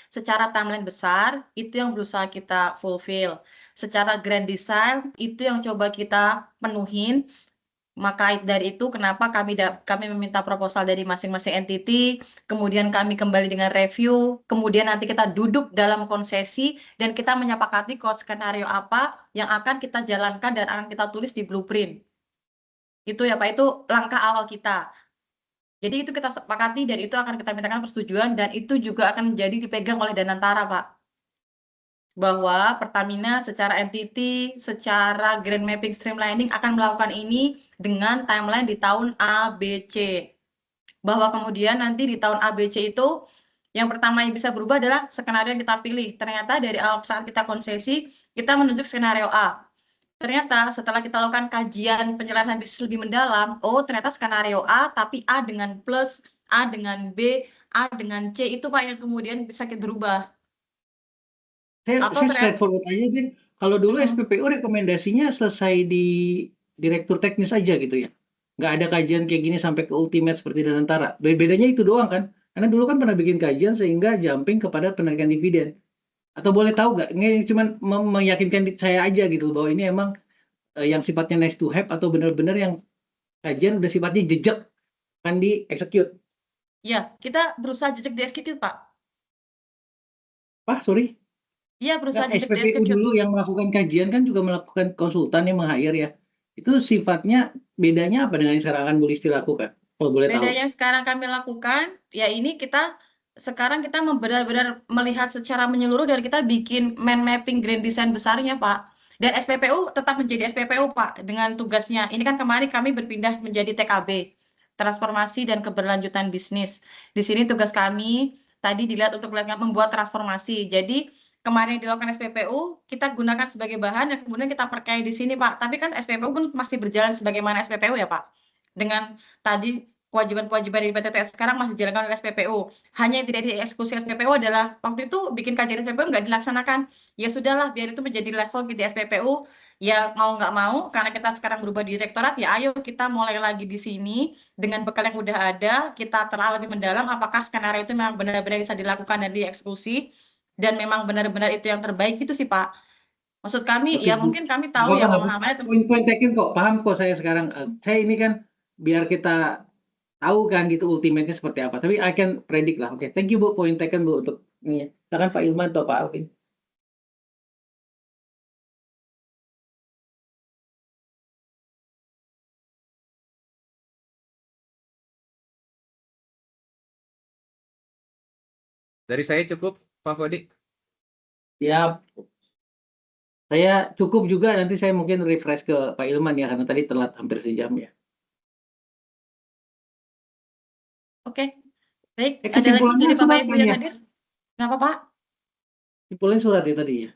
S1: Secara timeline besar itu yang berusaha kita fulfill. Secara grand design itu yang coba kita penuhin. Maka dari itu kenapa kami meminta proposal dari masing-masing entity, kemudian kami kembali dengan review, kemudian nanti kita duduk dalam konsesi dan kita menyepakati skenario apa yang akan kita jalankan dan akan kita tulis di blueprint. Itu ya Pak, itu langkah awal kita. Jadi itu kita sepakati dan itu akan kita mintakan persetujuan dan itu juga akan menjadi dipegang oleh Danantara Pak. Bahwa Pertamina secara entity, secara grand mapping streamlining akan melakukan ini dengan timeline di tahun A, B, C. Bahwa kemudian nanti di tahun A, B, C itu yang pertama yang bisa berubah adalah skenario yang kita pilih. Ternyata dari awal saat kita konsesi, kita menunjuk skenario A. Ternyata setelah kita lakukan kajian penyelesaian bisnis lebih mendalam, oh ternyata skenario A, tapi A dengan plus, A dengan B, A dengan C, itu Pak yang kemudian bisa kita berubah.
S7: Saya
S1: Atau ternyata,
S7: straightforward aja deh. Kalau dulu SPPU rekomendasinya selesai di direktur teknis aja gitu ya. Nggak ada kajian kayak gini sampai ke ultimate seperti Danantara. Bedanya itu doang kan. Karena dulu kan pernah bikin kajian sehingga jumping kepada penarikan dividen. Atau boleh tahu nggak? Ini cuma meyakinkan saya aja gitu bahwa ini emang yang sifatnya nice to have atau benar-benar yang kajian udah sifatnya jejak kan di execute.
S1: ya kita berusaha jejak di execute Pak.
S7: Pak, sorry.
S1: Iya berusaha
S7: Nah,
S1: jejak di
S7: SPPU
S1: execute.
S7: dulu yang melakukan kajian kan juga melakukan konsultan yang meng-hire ya. Itu sifatnya bedanya apa dengan yang sekarang Bu Listi lakukan? Kalau boleh tahu.
S1: Bedanya sekarang kami lakukan, ya ini kita sekarang kita benar-benar melihat secara menyeluruh dan kita bikin mind mapping grand design besarnya Pak. Dan SPPU tetap menjadi SPPU Pak dengan tugasnya. Ini kan kemarin kami berpindah menjadi TKB, transformasi dan keberlanjutan bisnis. Di sini tugas kami tadi dilihat untuk membuat transformasi. Jadi kemarin yang dilakukan SPPU kita gunakan sebagai bahan dan kemudian kita perkaya di sini Pak. Tapi kan SPPU pun masih berjalan sebagaimana SPPU ya Pak. Dengan tadi kewajiban-kewajiban dari PTTS sekarang masih dijalankan oleh SPPU. Hanya yang tidak dieksekusi SPPU adalah waktu itu bikin kajian SPPU nggak dilaksanakan. Ya sudahlah, biar itu menjadi level di SPPU. Ya mau nggak mau, karena kita sekarang berubah di direktorat, ya ayo kita mulai lagi di sini dengan bekal yang udah ada, kita telah lebih mendalam apakah skenario itu memang benar-benar bisa dilakukan dan dieksekusi, dan memang benar-benar itu yang terbaik itu sih Pak. Maksud kami,
S7: Oke,
S1: ya
S7: Bu.
S1: mungkin kami tahu ya pemahamannya.
S7: Poin-poin taken kok, paham kok saya sekarang. Saya ini kan biar kita tahu kan gitu ultimate-nya seperti apa. Tapi I can predict lah. Oke, thank you Bu, point taken Bu untuk ini. Silakan Pak Ilman atau Pak Alvin.
S4: Dari saya cukup, Pak Fodi.
S7: Ya, saya cukup juga nanti saya mungkin refresh ke Pak Ilman ya karena tadi telat hampir sejam ya.
S1: Oke, baik. Ada lagi
S7: Kesimpulannya
S1: dari Bapak
S7: surat
S1: Ibu
S7: kan
S1: yang
S7: ya?
S1: hadir? Nggak apa-apa.
S7: Kesimpulannya surat ya tadi ya.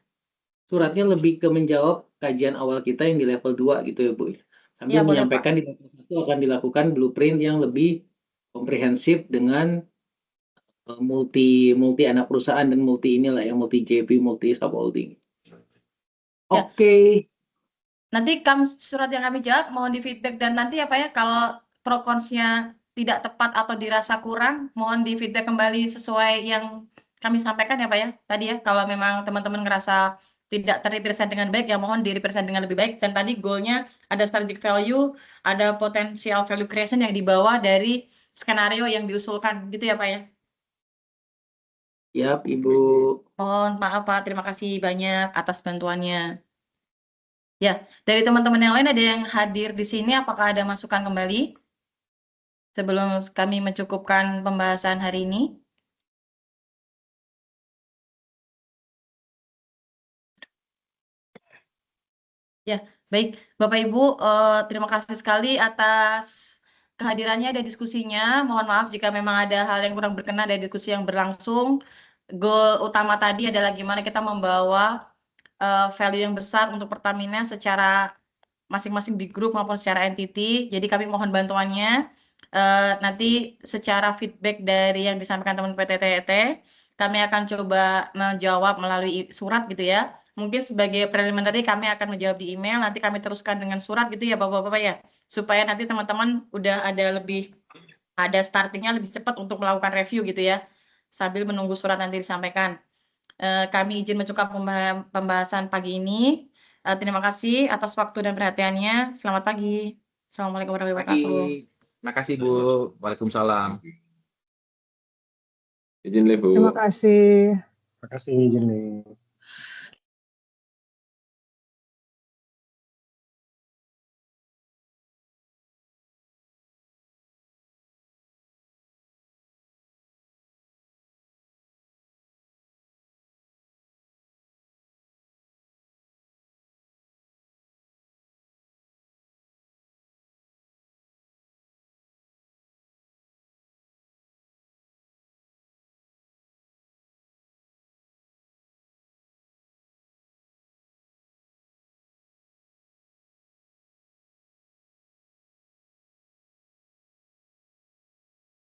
S7: Suratnya lebih ke menjawab kajian awal kita yang di level 2 gitu ya Bu. Sambil
S1: Ya, boleh,
S7: menyampaikan di level 1 akan dilakukan blueprint yang lebih komprehensif dengan multi anak perusahaan dan multi inilah yang multi JP, multi subholding.
S1: Ya.
S7: Oke.
S1: Nanti surat yang kami jawab mohon di feedback dan nanti apa ya kalau pro cons-nya tidak tepat atau dirasa kurang mohon di feedback kembali sesuai yang kami sampaikan ya Pak ya. Tadi ya kalau memang teman-teman ngerasa tidak terrepresent dengan baik ya mohon di-represent dengan lebih baik dan tadi goalnya ada strategic value, ada potential value creation yang dibawa dari skenario yang diusulkan gitu ya Pak ya.
S7: Yap, Ibu.
S1: Mohon maaf Pak, terima kasih banyak atas bantuannya. Ya, dari teman-teman yang lain ada yang hadir di sini, apakah ada masukan kembali? Sebelum kami mencukupkan pembahasan hari ini. Baik, Bapak Ibu, terima kasih sekali atas kehadirannya dan diskusinya. Mohon maaf jika memang ada hal yang kurang berkenan dari diskusi yang berlangsung. Goal utama tadi adalah gimana kita membawa value yang besar untuk Pertamina secara masing-masing di grup maupun secara entity. Jadi kami mohon bantuannya. Nanti secara feedback dari yang disampaikan teman PT TET, kami akan coba menjawab melalui surat gitu ya. Mungkin sebagai preliminary kami akan menjawab di email, nanti kami teruskan dengan surat gitu ya Bapak-Bapak ya. Supaya nanti teman-teman udah ada startingnya lebih cepat untuk melakukan review gitu ya. Sambil menunggu surat nanti disampaikan. Kami izin mencukap pembahasan pagi ini. Terima kasih atas waktu dan perhatiannya. Selamat pagi. Assalamualaikum warahmatullahi wabarakatuh.
S4: Makasih Bu. Waalaikumsalam.
S2: Izin live, Bu.
S5: Terima kasih.
S6: Terima kasih, izin.